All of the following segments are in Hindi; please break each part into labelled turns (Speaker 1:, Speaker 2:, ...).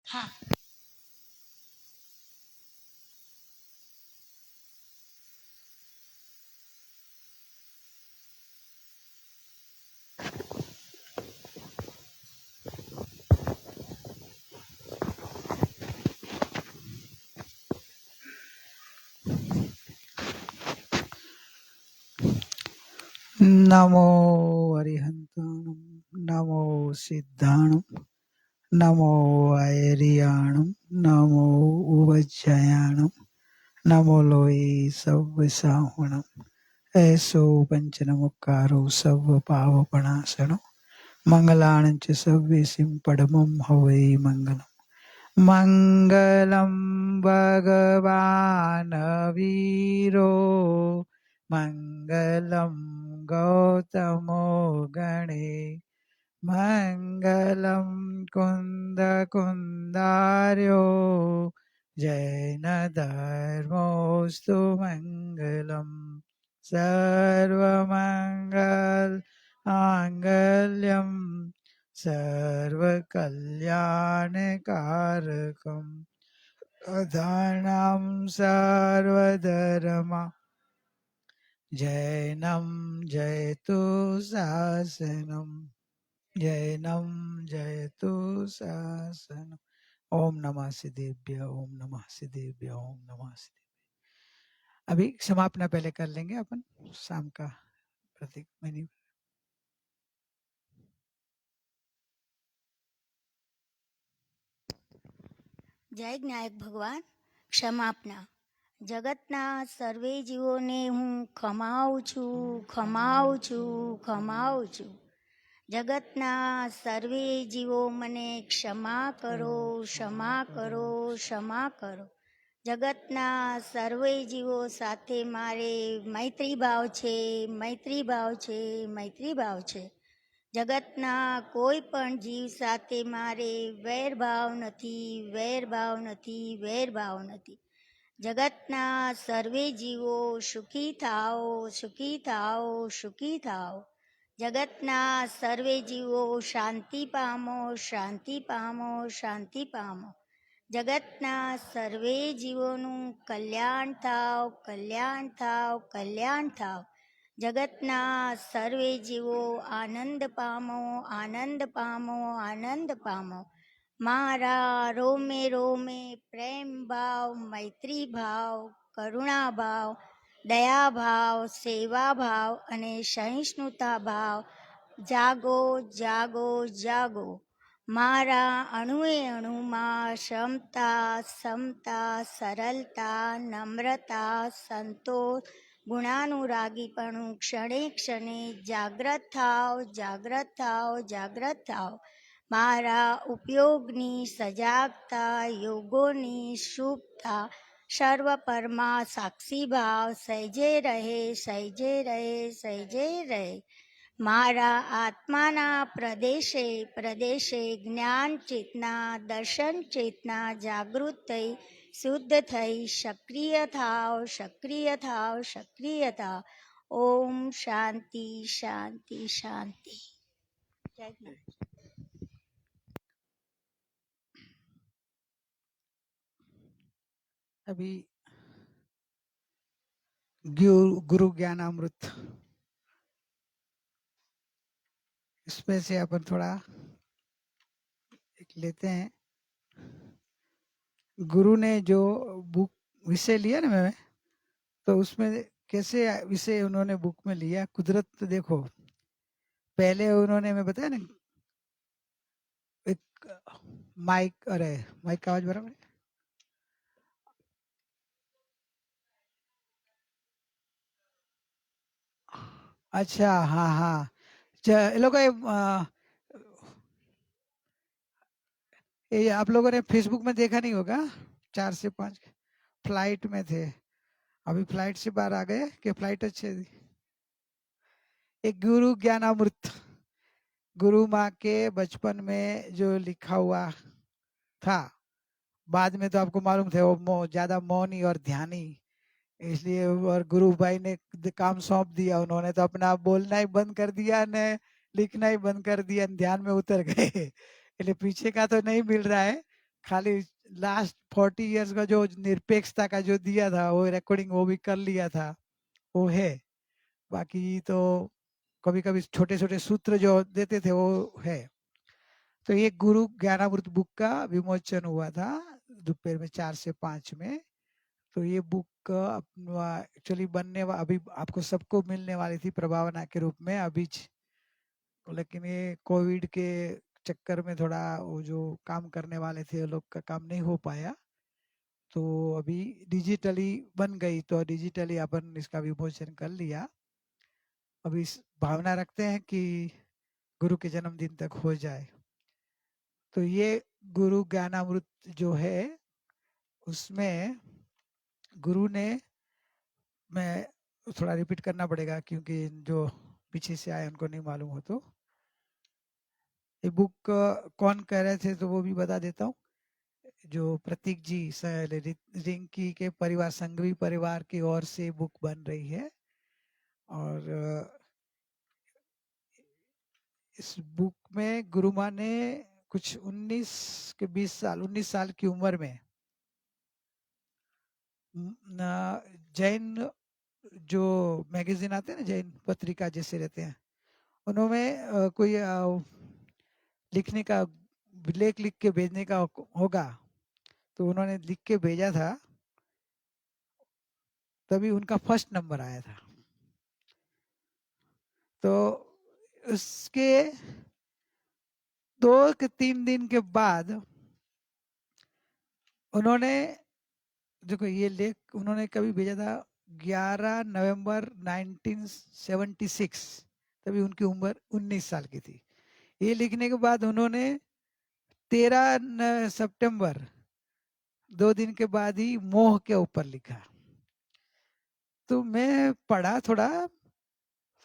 Speaker 1: हाँ।
Speaker 2: नमो अरिहंताणं, नमो सिद्धाणं, नमो ऐरियाणं, नमो उवज्जयाणं, नमो लोये सव्यसाहुणं, ऐसो पंचनमुक्कारो सर्वपावपणासनो, मंगलाणं च सव्यसिं परमं हवै मंगलम्। मंगलं भगवान् वीरो मंगलं गौतमो गणे मंगलं कुन्दकुन्दार्यो जैनधर्मोऽस्तु मंगलं सर्वमङ्गल माङ्गल्यं सर्वकल्याणकारकम् अधानां सर्वधर्मा जैनं जयतु शासनम् जैनं जयतु शासनम्। ओम नमः सिद्धेभ्य, ओम नमः सिद्धेभ्य, ओम नमः सिद्धेभ्य। अभी समापना पहले कर लेंगे अपन शाम का प्रतीक मनी।
Speaker 1: જય જ્ઞાયક ભગવાન. ક્ષમાપના. જગતના સર્વે જીવોને હું ખમાવું છું, ખમાવું છું, ખમાવું છું. જગતના સર્વે જીવો મને ક્ષમા કરો, ક્ષમા કરો, ક્ષમા કરો. જગતના સર્વે જીવો સાથે મારે મૈત્રી ભાવ છે, મૈત્રી ભાવ છે, મૈત્રી ભાવ છે. જગતના કોઈ પણ જીવ સાથે મારે વેરભાવ નથી, વેરભાવ નથી, વેરભાવ નથી. જગતના સર્વે જીવો સુખી થાઓ, સુખી થાઓ, સુખી થાઓ. જગતના સર્વે જીવો શાંતિ પામો, શાંતિ પામો, શાંતિ પામો. જગતના સર્વે જીવોનું કલ્યાણ થાવ, કલ્યાણ થાવ, કલ્યાણ થાવ. જગતના સર્વે જીવો આનંદ પામો, આનંદ પામો, આનંદ પામો. મારા રોમે રોમે પ્રેમ ભાવ, મૈત્રી ભાવ, કરુણા ભાવ, દયા ભાવ, સેવા ભાવ અને સહિષ્ણુતા ભાવ જાગો, જાગો, જાગો. મારા અણુએ અણુમાં ક્ષમતા, સમતા, સરળતા, નમ્રતા, સંતોષ, ગુણાનુરાગીપણું ક્ષણે ક્ષણે જાગ્રત થાવ, જાગ્રત થાવ, જાગ્રત થાવ. મારા ઉપયોગની સજાગતા, યોગોની શુભતા, સર્વ પરમાં સાક્ષી ભાવ સહેજે રહે, સહેજે રહે, સહેજે રહે. મારા આત્માના પ્રદેશે પ્રદેશે જ્ઞાન ચેતના, દર્શન ચેતના જાગૃત થઈ, શુદ્ધ થઈ, સક્રિય થાવ, સક્રિય થાવ, સક્રિય થાવ. ઓમ શાંતિ, શાંતિ, શાંતિ. જય જ્ઞાન.
Speaker 2: अभी गुरु ज्ञानामृत इसमें से अपन थोड़ा एक लेते हैं। गुरु ने जो बुक विषय लिया ना मैं, तो उसमें कैसे विषय उन्होंने बुक में लिया। कुदरत तो देखो, पहले उन्होंने मैं बताया ना, एक माइक, अरे माइक का आवाज बराबर है? अच्छा, हाँ हाँ, ये लोग ये आप लोगों ने फेसबुक में देखा नहीं होगा, 4 से 5 फ्लाइट में थे, अभी फ्लाइट से बाहर आ गए कि फ्लाइट अच्छे थी। एक गुरु ज्ञानामृत, गुरु माँ के बचपन में जो लिखा हुआ था, बाद में तो आपको मालूम थे वो ज्यादा मौनी और ध्यानी, इसलिए और गुरु भाई ने काम सौंप दिया, उन्होंने तो अपना बोलना ही बंद कर दिया ने लिखना ही बंद कर दिया, ध्यान में उतर गए। इसलिए पीछे का तो नहीं मिल रहा है, खाली लास्ट 40 इयर्स का जो निरपेक्षता का जो दिया था वो रिकॉर्डिंग वो भी कर लिया था, वो है। बाकी तो कभी कभी छोटे छोटे सूत्र जो देते थे वो है। तो ये गुरु ज्ञानामृत बुक का विमोचन हुआ था दोपहर में 4 से 5 में। तो ये बुक एक्चुअली अभी आपको सबको मिलने वाली थी प्रभावना के रूप में अभी, लेकिन ये कोविड के चक्कर में थोड़ा वो जो काम करने वाले थे वो लोग का काम नहीं हो पाया, तो अभी डिजिटली बन गई, तो डिजिटली अपन इसका विमोचन कर लिया। अभी भावना रखते हैं कि गुरु के जन्मदिन तक हो जाए। तो ये गुरु ज्ञानामृत जो है उसमें गुरु ने, मैं थोड़ा रिपीट करना पड़ेगा क्योंकि जो पीछे से आए उनको नहीं मालूम हो, तो ये बुक कौन कह रहे थे तो वो भी बता देता हूँ। जो प्रतीक जी रिंकी के परिवार, संघवी परिवार की ओर से बुक बन रही है। और इस बुक में गुरु माँ ने कुछ 19 साल की उम्र में जैन जो मैगजीन आते हैं ना, जैन पत्रिका जैसे रहते हैं, उन्होंने कोई लिखने का लेख लिख के भेजने का होगा, तो उन्होंने लिख के भेजा था, तभी उनका फर्स्ट नंबर आया था। तो उसके 2 के 3 दिन के बाद उन्होंने, देखो ये लेख उन्होंने कभी भेजा था 11 नवंबर 1976, तभी उनकी उम्र 19 साल की थी। ये लिखने के बाद उन्होंने 13 सितंबर 2 दिन के बाद ही मोह के ऊपर लिखा। तो मैं पढ़ा थोड़ा,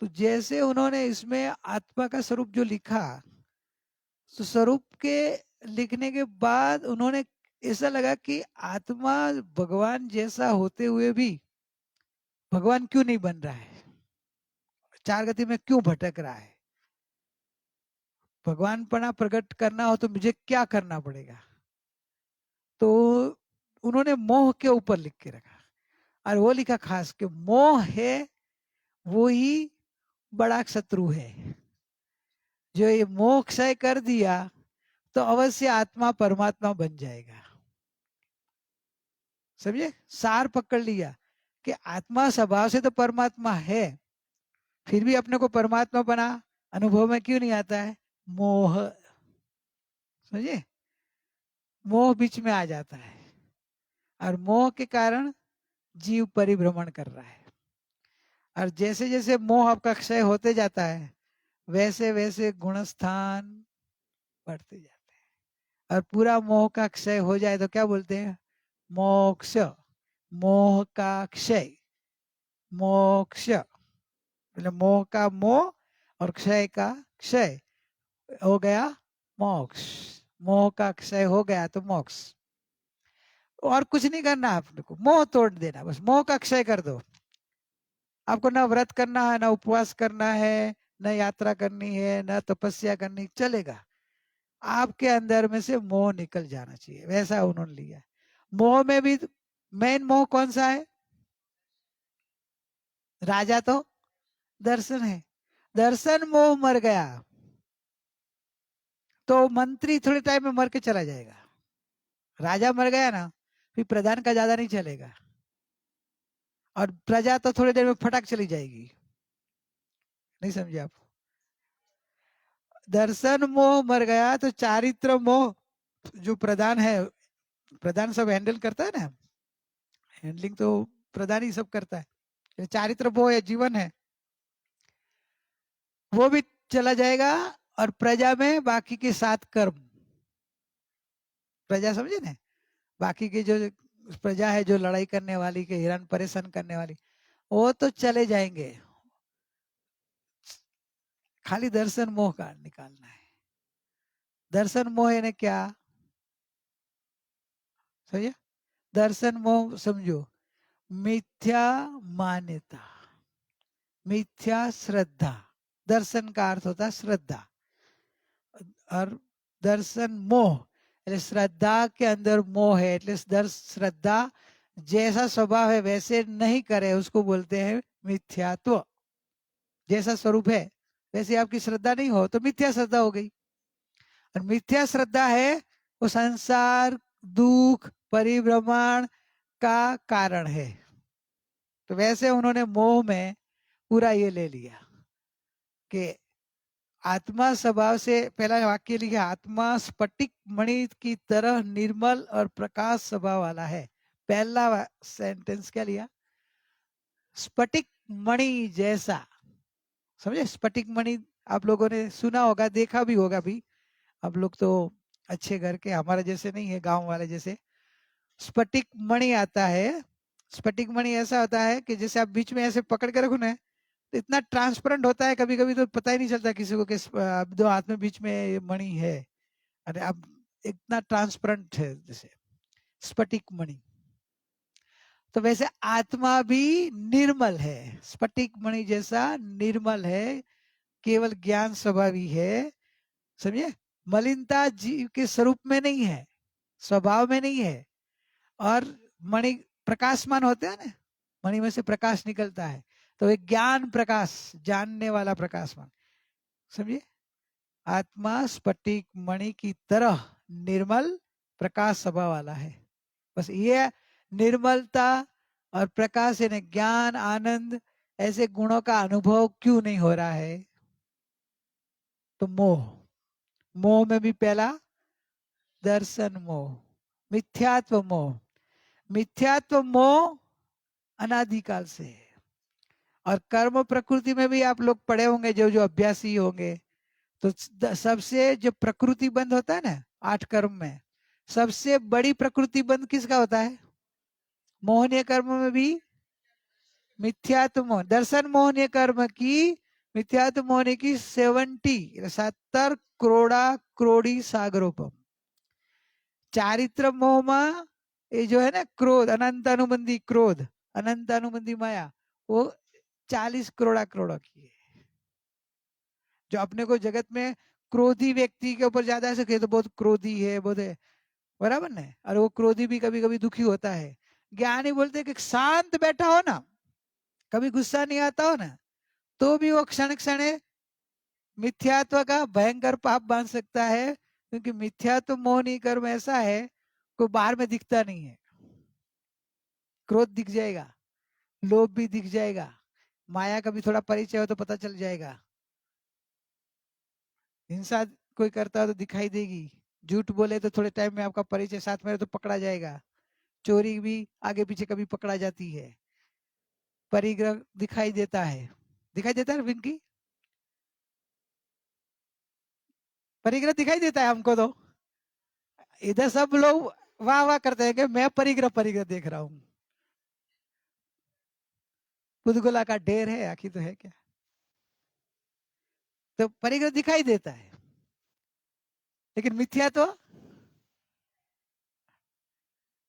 Speaker 2: तो जैसे उन्होंने इसमें आत्मा का स्वरूप जो लिखा, तो स्वरूप के लिखने के बाद उन्होंने ऐसा लगा कि आत्मा भगवान जैसा होते हुए भी भगवान क्यों नहीं बन रहा है, 4 गति में क्यों भटक रहा है, भगवानपना प्रकट करना हो तो मुझे क्या करना पड़ेगा। तो उन्होंने मोह के ऊपर लिख के रखा, और वो लिखा खास कि मोह है वो ही बड़ा शत्रु है, जो ये मोह क्षय कर दिया तो अवश्य आत्मा परमात्मा बन जाएगा। समझे, सार पकड़ लिया कि आत्मा स्वभाव से तो परमात्मा है, फिर भी अपने को परमात्मा बना अनुभव में क्यों नहीं आता है, मोह। समझे, मोह बीच में आ जाता है, और मोह के कारण जीव परिभ्रमण कर रहा है। और जैसे जैसे मोह आपका क्षय होते जाता है वैसे वैसे गुणस्थान बढ़ते जाते हैं, और पूरा मोह का क्षय हो जाए तो क्या बोलते हैं, मोक्ष। मोह का क्षय, मोक्ष मतलब मोह का मोह और क्षय का क्षय हो गया मोक्ष। मोह का क्षय हो गया तो मोक्ष। और कुछ नहीं करना आपने को, मोह तोड़ देना, बस मोह का क्षय कर दो। आपको ना व्रत करना है, ना उपवास करना है, न यात्रा करनी है, न तपस्या करनी, चलेगा। आपके अंदर में से मोह निकल जाना चाहिए, वैसा उन्होंने लिया। मोह में भी मेन मोह कौन सा है, राजा तो दर्शन है। दर्शन मोह मर गया तो मंत्री थोड़े टाइम में मर के चला जाएगा। राजा मर गया ना, फिर प्रधान का ज्यादा नहीं चलेगा, और प्रजा तो थोड़ी देर में फटक चली जाएगी। नहीं समझे आप, दर्शन मोह मर गया तो चारित्र मोह, जो प्रधान है, प्रधान सब हैंडल करता है ना, हैंडलिंग तो प्रधान ही सब करता है, चारित्र मोह है, जीवन है, वो भी चला जाएगा। और प्रजा में बाकी के 7 कर्म, प्रजा समझे ना, बाकी के जो प्रजा है जो लड़ाई करने वाली, के हैरान परेशान करने वाली, वो तो चले जाएंगे। खाली दर्शन मोह का निकालना है। दर्शन मोह यानी क्या, समझे, दर्शन मोह समझो, मिथ्या मान्यता, मिथ्या श्रद्धा। दर्शन का अर्थ होता है श्रद्धा, और दर्शन मोह એટલે શ્રદ્ધા के अंदर मोह है એટલે श्रद्धा जैसा स्वभाव है वैसे नहीं करे उसको बोलते हैं मिथ्यात्व। जैसा स्वरूप है वैसे आपकी श्रद्धा नहीं हो तो मिथ्या श्रद्धा हो गई। और मिथ्या श्रद्धा है वो संसार दुख परिभ्रमण का कारण है। तो वैसे उन्होंने मोह में पूरा ये ले लिया कि आत्मा स्वभाव से, पहला वाक्य लिखा, आत्मा स्फटिक मणि की तरह निर्मल और प्रकाश स्वभाव वाला है। पहला सेंटेंस क्या लिया? स्फटिक मणि जैसा। समझे? स्फटिक मणि आप लोगों ने सुना होगा, देखा भी होगा भी। आप लोग तो अच्छे घर के, हमारे जैसे नहीं है, गांव वाले जैसे। स्फटिक मणि आता है। स्फटिक मणि ऐसा होता है कि जैसे आप बीच में ऐसे पकड़ के रखो ना, तो इतना ट्रांसपेरेंट होता है कभी कभी तो पता ही नहीं चलता किसी को कि दो हाथ में बीच में ये मणि है। अरे अब इतना ट्रांसपेरेंट है जैसे स्फटिक मणि। तो वैसे आत्मा भी निर्मल है, स्फटिक मणि जैसा निर्मल है, केवल ज्ञान स्वभावी है। समझे? मलिनता जीव के स्वरूप में नहीं है, स्वभाव में नहीं है। और मणि प्रकाशमान होते हैं ना, मणि में से प्रकाश निकलता है, तो एक ज्ञान प्रकाश, जानने वाला प्रकाशमान। समझिए? आत्मा स्फटिक मणि की तरह निर्मल प्रकाश स्वभाव वाला है। बस ये निर्मलता और प्रकाश यानी ज्ञान आनंद ऐसे गुणों का अनुभव क्यों नहीं हो रहा है? तो मोह। मोह में भी पहला दर्शन मोह, मिथ्यात्व मोह। मिथ्यात्व मोह अनादिकाल से है। और कर्म प्रकृति में भी आप लोग पढ़े होंगे, जो जो अभ्यासी होंगे, तो सबसे जो प्रकृति बंध होता है ना 8 कर्म में, सबसे बड़ी प्रकृति बंध किसका होता है? मोहनीय कर्म में भी मिथ्यात्व मोह, दर्शन मोहनीय कर्म की, मिथ्यात्व मोहनीय की 70 करोड़ा क्रोड़ी सागरोपम। चारित्र मोह में ये जो है ना क्रोध, अनंत अनुबंधी क्रोध, अनंत अनुबंधी माया, वो 40 करोड़ा करोड़ की है। जो अपने को जगत में क्रोधी व्यक्ति के ऊपर ज्यादा ऐसे तो बहुत क्रोधी है, बहुत है, बराबर ना? और वो क्रोधी भी कभी कभी दुखी होता है। ज्ञानी बोलते हैं कि शांत बैठा हो ना, कभी गुस्सा नहीं आता हो ना, तो भी वो क्षण क्षण मिथ्यात्व का भयंकर पाप बांध सकता है। क्योंकि मिथ्यात्व मोहनी कर्म ऐसा है, कोई बाहर में दिखता नहीं है। क्रोध दिख जाएगा, लोभ भी दिख जाएगा, माया का भी थोड़ा परिचय हो तो पता चल जाएगा, हिंसा कोई करता हो तो दिखाई देगी, झूठ बोले तो थोड़े टाइम में आपका परिचय साथ में तो पकड़ा जाएगा, चोरी भी आगे पीछे कभी पकड़ा जाती है, परिग्रह दिखाई देता है। दिखाई देता है विंकी? परिग्रह दिखाई देता है हमको तो। इधर सब लोग वाह वाह करते हैं कि मैं परिग्रह परिग्रह देख रहा हूं। पुदगुला का ढेर है, आखिर तो है क्या? तो परिग्रह दिखाई देता है, लेकिन मिथ्यात्व,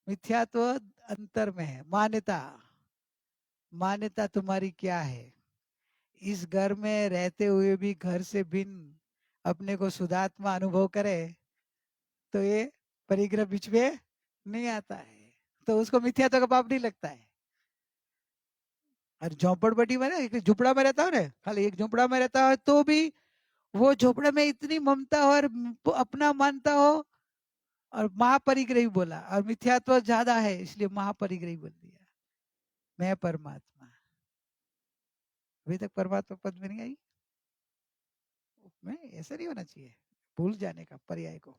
Speaker 2: मिथ्यात्व अंतर में है। मान्यता, मान्यता तुम्हारी क्या है? इस घर में रहते हुए भी घर से भिन्न अपने को शुद्धात्मा अनुभव करे तो ये परिग्रह बीच में नहीं आता है, तो उसको मिथ्यात्व का पाप नहीं लगता है। और झोपड़पट्टी में ना, एक झुपड़ा में रहता हो ना, खाली एक झुपड़ा में रहता हो तो भी वो झोपड़े में इतनी ममता हो और अपना मानता हो, और महापरिग्रही बोला, और मिथ्यात्व ज्यादा है इसलिए महापरिग्रही बोल दिया। मैं परमात्मा, अभी तक परमात्मा पद में नहीं आई। मैं ऐसा नहीं होना चाहिए, भूल जाने का पर्याय को।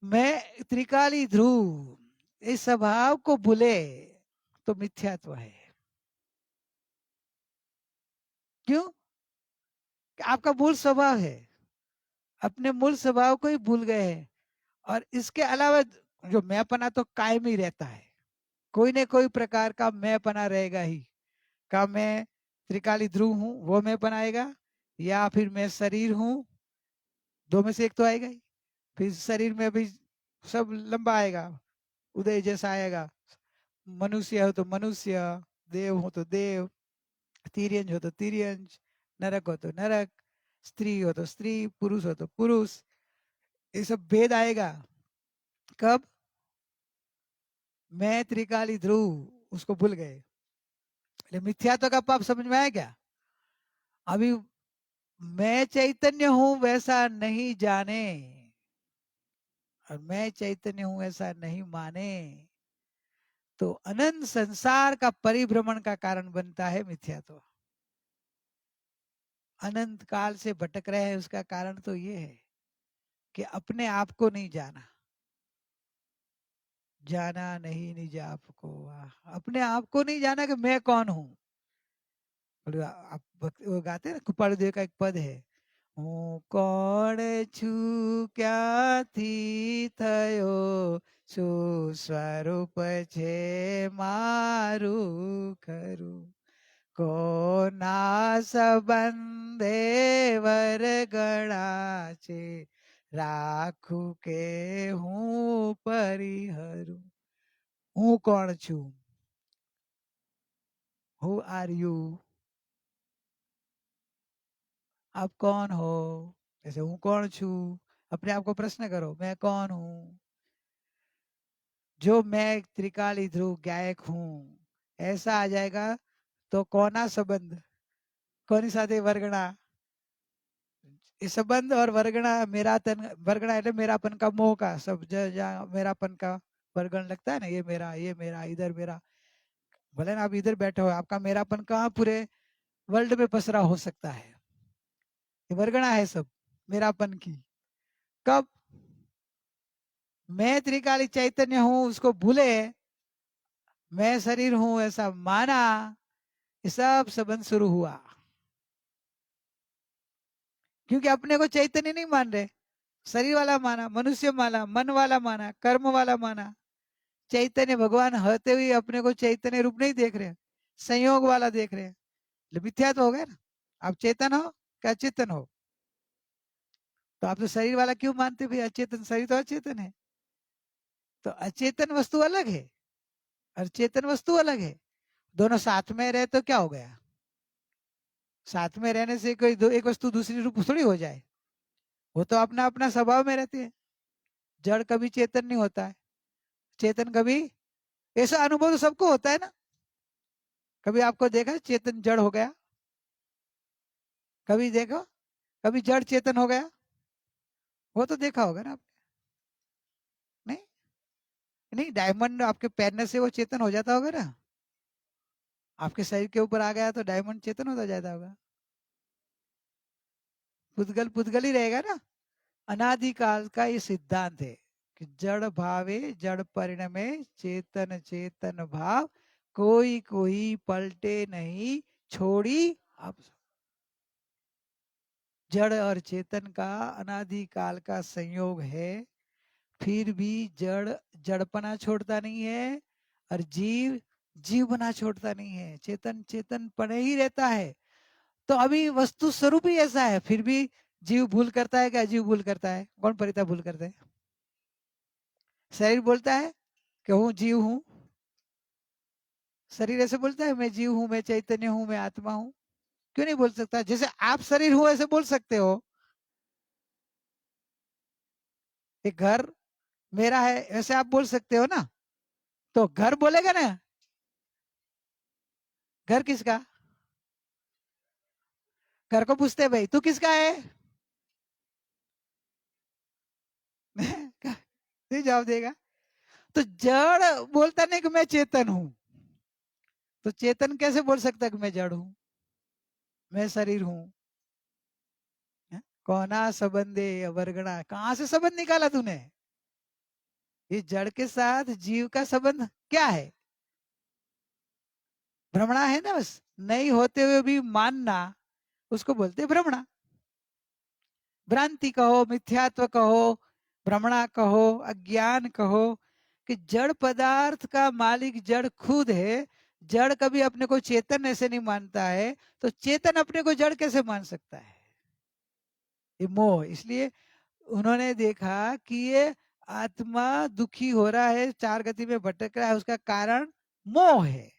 Speaker 2: मैं त्रिकाली ध्रुव, इस स्वभाव को भूले तो मिथ्यात्व है। क्यों? आपका मूल स्वभाव है, अपने मूल स्वभाव को ही भूल गए हैं। और इसके अलावा जो मैंपना तो कायम ही रहता है, कोई न कोई प्रकार का मैंपना रहेगा ही। का मैं त्रिकाली ध्रुव हूं वो मैंपन आएगा, या फिर मैं शरीर हूं, दो में से एक तो आएगा ही। फिर शरीर में भी सब लंबा आएगा, उदय जैसा आएगा, मनुष्य हो तो मनुष्य, देव हो तो देव, तिर्यंज हो तो तिर्यंज, नरक हो तो नरक, स्त्री हो तो स्त्री, पुरुष हो तो पुरुष, ये सब भेद आएगा। कब? मैं त्रिकाली ध्रुव, उसको भूल गए। मिथ्यात्व का पाप समझ में आया क्या? अभी मैं चैतन्य हूं वैसा नहीं जाने और मैं चैतन्य हूं ऐसा नहीं माने तो अनंत संसार का परिभ्रमण का कारण बनता है मिथ्यात्व। अनंत काल से भटक रहे हैं उसका कारण तो ये है कि अपने आप को नहीं जाना। जाना नहीं निज आपको, अपने आप को नहीं जाना कि मैं कौन हूं। आप वो गाते हैं ना, कुपालदेव का एक पद है, હું કોણ છું ક્યાંથી થયો શું સ્વરૂપ છે મારું ખરું કોના સંબંધે વરગણા છે રાખું કે હું પરિહરું. હું કોણ છું? Who are you? आप कौन हो? जैसे हूँ कौन छू, अपने आप को प्रश्न करो, मैं कौन हूँ? जो मैं त्रिकाली ध्रुव गायक हूँ ऐसा आ जाएगा तो कौना संबंध, कोनी साथे वर्गणा. ये संबंध और वर्गणा मेरा तन, वर्गणा એટલે मेरापन का मोह का सब जहाँ मेरापन का वर्गण लगता है ना, ये मेरा इधर मेरा. भले ना आप इधर बैठे हो, आपका मेरापन कहाँ पूरे वर्ल्ड में पसरा हो सकता है. ये वर्गणा है सब मेरापन की. कब मैं त्रिकाली चैतन्य हूं उसको भूले, मैं शरीर हूं ऐसा माना, ये सब संबंध शुरू हुआ. क्योंकि अपने को चैतन्य नहीं मान रहे, शरीर वाला माना, मनुष्य माना, मन वाला माना, कर्म वाला माना. चैतन्य भगवान होते हुए अपने को चैतन्य रूप नहीं देख रहे, संयोग वाला देख रहे. मिथ्या तो हो गया ना. आप चेतन हो क्या अचेतन हो? तो आप तो शरीर वाला क्यों मानते भाई? अचेतन शरीर तो अचेतन है. तो अचेतन वस्तु अलग है और चेतन वस्तु अलग है. दोनों साथ में रहे तो क्या हो गया? साथ में रहने से कोई एक वस्तु दूसरी रूप थोड़ी हो जाए. वो तो अपना अपना स्वभाव में रहते हैं. जड़ कभी चेतन नहीं होता है, चेतन कभी. ऐसा अनुभव तो सबको होता है ना. कभी आपको देखा चेतन जड़ हो गया? कभी देखो कभी जड़ चेतन हो गया? वो तो देखा होगा ना आपने. नहीं नहीं, डायमंड आपके पहनने से वो चेतन हो जाता होगा ना. आपके शरीर के ऊपर आ गया तो डायमंड चेतन होता जाता होगा. पुद्गल पुद्गल ही रहेगा ना. अनादिकाल का ये सिद्धांत है कि जड़ भावे जड़ परिणमे चेतन चेतन भाव कोई कोई पलटे नहीं छोड़ी आप. जड़ और चेतन का अनादिकाल का संयोग है, फिर भी जड़ जड़पना छोड़ता नहीं है और जीव जीव बना छोड़ता नहीं है. चेतन चेतन पड़े ही रहता है. तो अभी वस्तु स्वरूप ही ऐसा है, फिर भी जीव भूल करता है क्या? जीव भूल करता है. कौन परिता भूल करता है? शरीर बोलता है कि हूँ जीव हूँ. शरीर ऐसे बोलता है मैं जीव हूँ, मैं चैतन्य हूँ, मैं आत्मा हूँ. क्यों नहीं बोल सकता? जैसे आप शरीर हो ऐसे बोल सकते हो. एक घर मेरा है ऐसे आप बोल सकते हो ना. तो घर बोलेगा ना. घर किसका? घर को पूछते हैं भाई तू किसका है? नहीं जवाब देगा. तो जड़ बोलता नहीं कि मैं चेतन हूं. तो चेतन कैसे बोल सकता है कि मैं जड़ हूं, मैं शरीर हूं? कौना संबंधे वर्गणा, कहां से संबंध निकाला तूने? ये जड़ के साथ जीव का संबंध क्या है? भ्रमणा है ना. बस नहीं होते हुए भी मानना, उसको बोलते भ्रमणा. भ्रांति कहो, मिथ्यात्व कहो, भ्रमणा कहो, अज्ञान कहो कि जड़ पदार्थ का मालिक जड़ खुद है. जड़ कभी अपने को चेतन ऐसे नहीं मानता है, तो चेतन अपने को जड़ कैसे मान सकता है? ये मोह. इसलिए उन्होंने देखा कि ये आत्मा दुखी हो रहा है, चार गति में भटक रहा है, उसका कारण मोह है.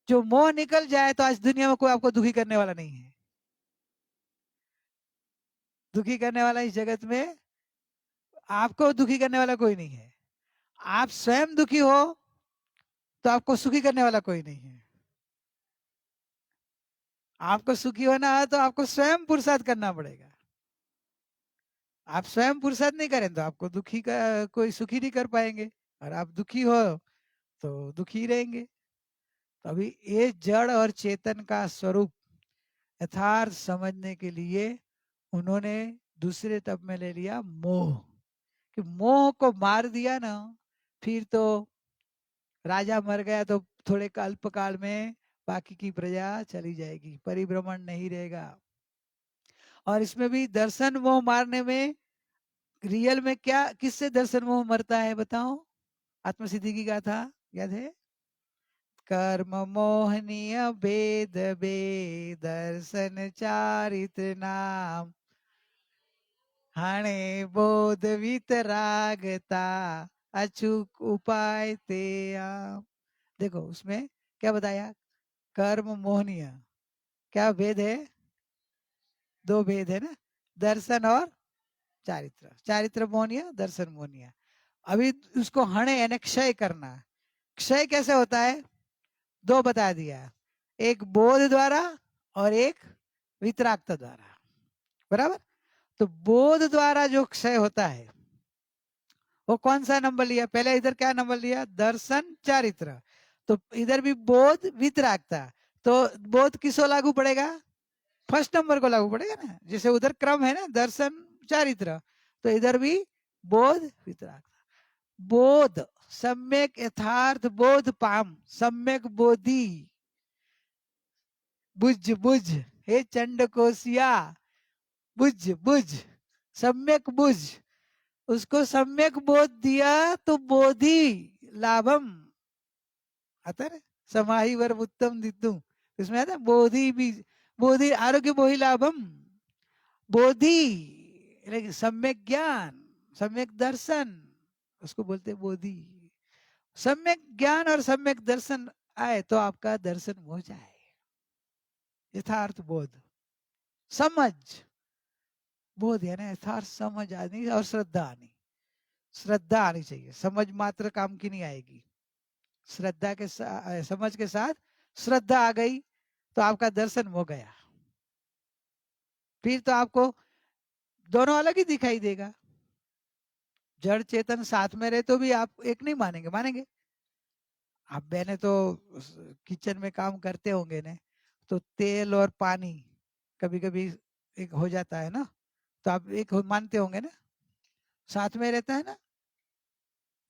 Speaker 2: जो मोह निकल जाए तो आज दुनिया में कोई आपको दुखी करने वाला नहीं है. दुखी करने वाला इस जगत में आपको दुखी करने वाला कोई नहीं है. आप स्वयं दुखी हो तो आपको सुखी करने वाला कोई नहीं है। आपको सुखी होना है तो आपको स्वयं पुरुषार्थ करना पड़ेगा। आप स्वयं पुरुषार्थ नहीं करें तो आपको दुखी का कोई सुखी नहीं कर पाएंगे, और आप दुखी हो तो दुखी रहेंगे। तो अभी ये जड़ और चेतन का स्वरूप यथार्थ समझने के लिए उन्होंने दूसरे तब में ले लिया मोह, कि मोह को मार दिया ना, फिर तो राजा मर गया तो थोड़े अल्पकाल में बाकी की प्रजा चली जाएगी, परिभ्रमण नहीं रहेगा। और इसमें भी दर्शन मोह मारने में रियल में क्या, किससे दर्शन मोह मरता है बताओ? आत्मसिद्धि की गाथा याद है? कर्म मोहनीय भेद बे दर्शन चारित्र नाम, हाणे बोध वितरागता अचूक उपाय ते आम। देखो उसमें क्या बताया, कर्म मोहनीय, क्या भेद है? दो भेद है ना, दर्शन और चारित्र। चारित्र मोहनीय, दर्शन मोहनीय। अभी उसको हणे यानी क्षय करना। क्षय कैसे होता है? दो बता दिया, एक बोध द्वारा और एक वितरागता द्वारा, बराबर। तो बोध द्वारा जो क्षय होता है वो कौन सा नंबर लिया? पहले इधर क्या नंबर लिया? दर्शन चारित्र। तो इधर भी बोध वितरागता। तो बोध किसको लागू पड़ेगा? फर्स्ट नंबर को लागू पड़ेगा ना, जैसे उधर क्रम है ना, दर्शन चारित्र, तो इधर भी बोध वितरागता। बोध सम्यक यथार्थ बोध पाम, सम्यक बोधि, बुझ बुझ, हे चंड कोसिया, बुझ बुझ, सम्यक बुझ। उसको सम्यक बोध दिया तो बोधि लाभम आता है, समाही वर उत्तम दितु, इसमें आता है बोधि भी, बोधि आरोग्य बोहि लाभम, बोधि सम्यक ज्ञान, सम्यक दर्शन, उसको बोलते बोधि। सम्यक ज्ञान और सम्यक दर्शन आए तो आपका दर्शन हो जाए, यथार्थ बोध, समझ। बोध है ना यथार्थ समझ आनी, और श्रद्धा आनी। श्रद्धा आनी चाहिए, समझ मात्र काम की नहीं आएगी। श्रद्धा के समझ के साथ श्रद्धा आ गई तो आपका दर्शन हो गया, फिर तो आपको दोनों अलग ही दिखाई देगा। जड़ चेतन साथ में रहे तो भी आप एक नहीं मानेंगे, मानेंगे? आप मैंने तो किचन में काम करते होंगे ने, तो तेल और पानी कभी कभी एक हो जाता है ना, तो आप एक मानते होंगे ना, साथ में रहता है ना,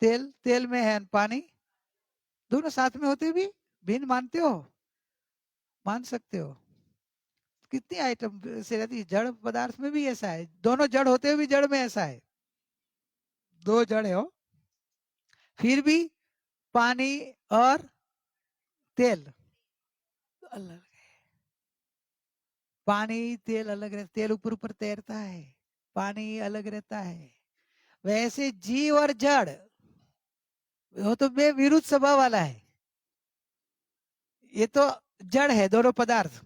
Speaker 2: तेल तेल में है, पानी दोनों साथ में होते भी भिन्न मानते हो? मान सकते हो? कितनी आइटम से रहती है, जड़ पदार्थ में भी ऐसा है, दोनों जड़ होते हुए भी जड़ में ऐसा है, दो जड़ हो फिर भी पानी और तेल अलग है। पानी तेल अलग रहता, तेल ऊपर ऊपर तैरता है, पानी अलग रहता है। वैसे जीव और जड़ वो तो बे विरुद्ध स्वभाव वाला है, ये तो जड़ है, दोनों पदार्थ,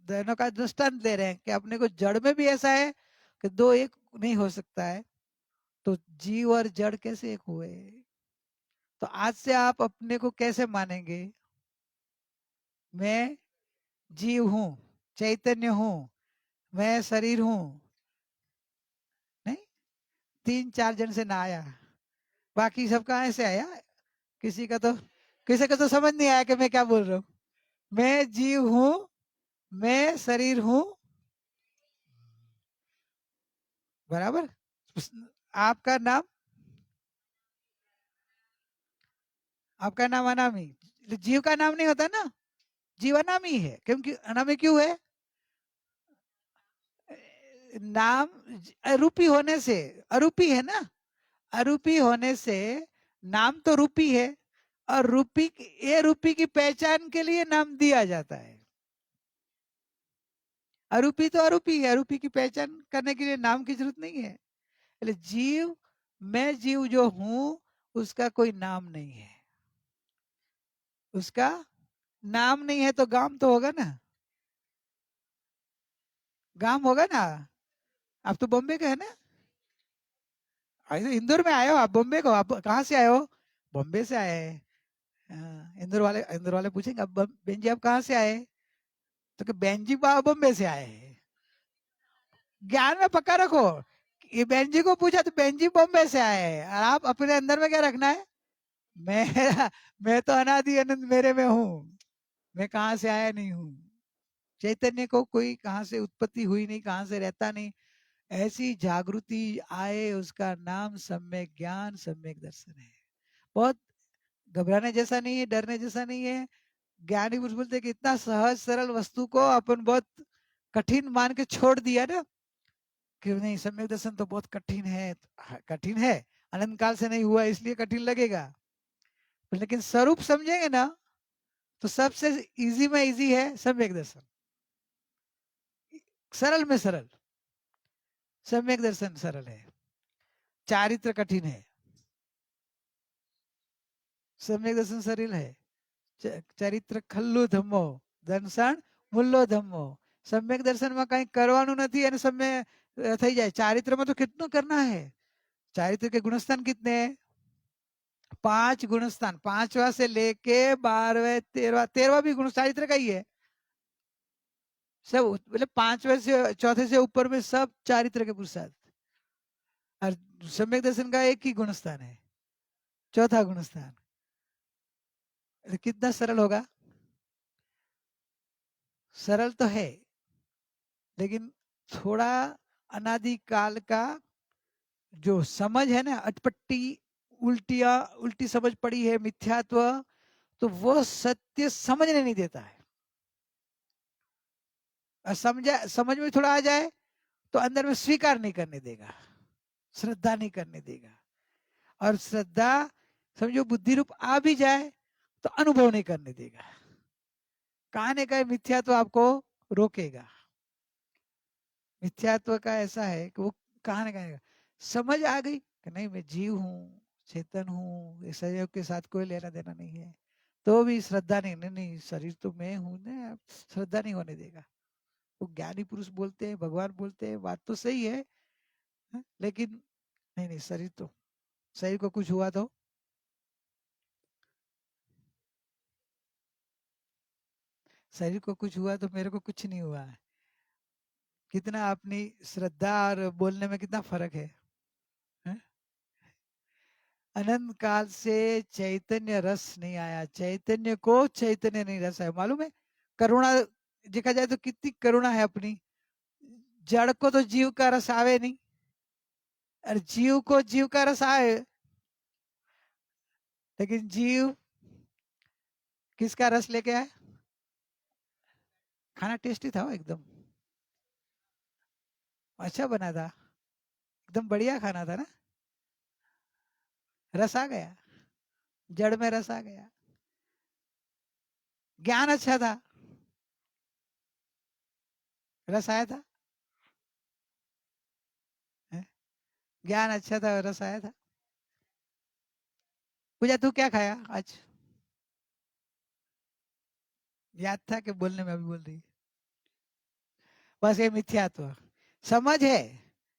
Speaker 2: दोनों का दृष्टांत दे रहे हैं कि अपने को जड़ में भी ऐसा है कि दो एक नहीं हो सकता है, तो जीव और जड़ कैसे एक हुए? तो आज से आप अपने को कैसे मानेंगे? मैं जीव हूं, चैतन्य हूं, मैं शरीर हूं, नहीं? 3-4 जन से ना आया, बाकी सब कहां से आया? किसी का तो, किसी का तो समझ नहीं आया कि मैं क्या बोल रहा हूं। मैं जीव हूं, मैं शरीर हूं, बराबर। आपका नाम, आपका नाम अनामी, जीव का नाम नहीं होता ना, जीव अनामी है, क्योंकि अनामी क्यों है? नाम अरूपी होने से, अरूपी है ना, अरूपी होने से नाम तो रूपी है, और रूपी, ये रूपी की पहचान के लिए नाम दिया जाता है। अरूपी तो अरूपी है, अरूपी की पहचान करने के लिए नाम की जरूरत नहीं है। जीव, मैं जीव जो हूं उसका कोई नाम नहीं है, उसका नाम नहीं है तो गाम तो होगा ना, गाम होगा ना। आप तो बॉम्बे का है ना, ऐसे इंदौर में आए हो आप, बॉम्बे को, आप कहाँ से आए हो? बॉम्बे से आए हैं। हाँ, इंदौर वाले पूछेंगे अब बहन जी आप कहाँ से आए, तो कि बहन जी बॉम्बे से आए हैं। ज्ञान में पक्का रखो, ये बहन जी को पूछा तो बहन जी बॉम्बे से आए हैं, और आप अपने अंदर में क्या रखना है, मैं मैं तो अनादि अनंत मेरे में हूँ, मैं कहाँ से आया नहीं हूँ। चैतन्य को कोई कहाँ से उत्पत्ति हुई नहीं, कहाँ से रहता नहीं, ऐसी जागृति आए उसका नाम सम्यक ज्ञान सम्यक दर्शन है। बहुत घबराने जैसा नहीं है, डरने जैसा नहीं है। ज्ञानी पुरुष बोलते हैं कि इतना सहज सरल वस्तु को अपन बहुत कठिन मान के छोड़ दिया ना, कि नहीं सम्यक दर्शन तो बहुत कठिन है। हाँ, कठिन है, अनंत काल से नहीं हुआ इसलिए कठिन लगेगा, लेकिन स्वरूप समझेंगे ना तो सबसे इजी में इजी है सम्यक दर्शन, सरल में सरल। सम्यक दर्शन सरल है, चारित्र कठिन है, सम्यक दर्शन सरल है। ચરિત્ર ખલ્લું ધમ્મો દર્શન મુલ્લો ધમ્મો. સમ્યક દર્શનમાં કઈ કરવાનું નથી અને સમ્ય થઈ જાય. ચારિત્રમાં તો કેટલું करना है. चारित्र के गुणस्थान कितने हैं? 5 गुणस्थान, 5वां से लेके 12वें 13वां भी गुण चारित्र का ही है सब, मतलब 5वें से चौथे से ऊपर में सब चारित्र के पुरुषार्थ। और सम्यक दर्शन का एक ही गुणस्थान है, चौथा गुणस्थान। कितना सरल होगा, सरल तो है लेकिन थोड़ा अनादिकाल का जो समझ है ना, अटपट्टी उल्टी समझ पड़ी है, मिथ्यात्व, तो वो सत्य समझने नहीं देता है। और समझ में थोड़ा आ जाए तो अंदर में स्वीकार नहीं करने देगा, श्रद्धा नहीं करने देगा। और श्रद्धा समझो बुद्धि रूप आ भी जाए तो अनुभव नहीं करने देगा। कहने का मिथ्यात्व आपको रोकेगा। मिथ्यात्व का ऐसा है कि वो कहने का समझ आ गई कि नहीं मैं जीव हूँ, चेतन हूँ, सहयोग के साथ कोई लेना देना नहीं है, तो भी श्रद्धा नहीं, शरीर तो मैं हूँ ना, श्रद्धा नहीं होने देगा। वो ज्ञानी पुरुष बोलते हैं, भगवान बोलते हैं, बात तो सही है, लेकिन नहीं शरीर को कुछ हुआ तो शरीर को कुछ हुआ तो मेरे को कुछ नहीं हुआ है। कितना अपनी श्रद्धा और बोलने में कितना फर्क है, है? अनंत काल से चैतन्य रस नहीं आया, चैतन्य को चैतन्य नहीं रस आया, मालूम है। करुणा देखा जाए तो कितनी करुणा है अपनी, जड़ को तो जीव का रस आवे नहीं, और जीव को जीव का रस आए, लेकिन जीव किसका रस लेके आए? खाना टेस्टी था वो, एकदम अच्छा बना था, एकदम बढ़िया खाना था ना, रस आ गया, जड़ में रस आ गया। ज्ञान अच्छा था, रस आया था, है? ज्ञान अच्छा था, रस आया था। पूजा तू क्या खाया आज? याद था कि बोलने में अभी बोल रही? बस ये मिथ्यात्व समझ है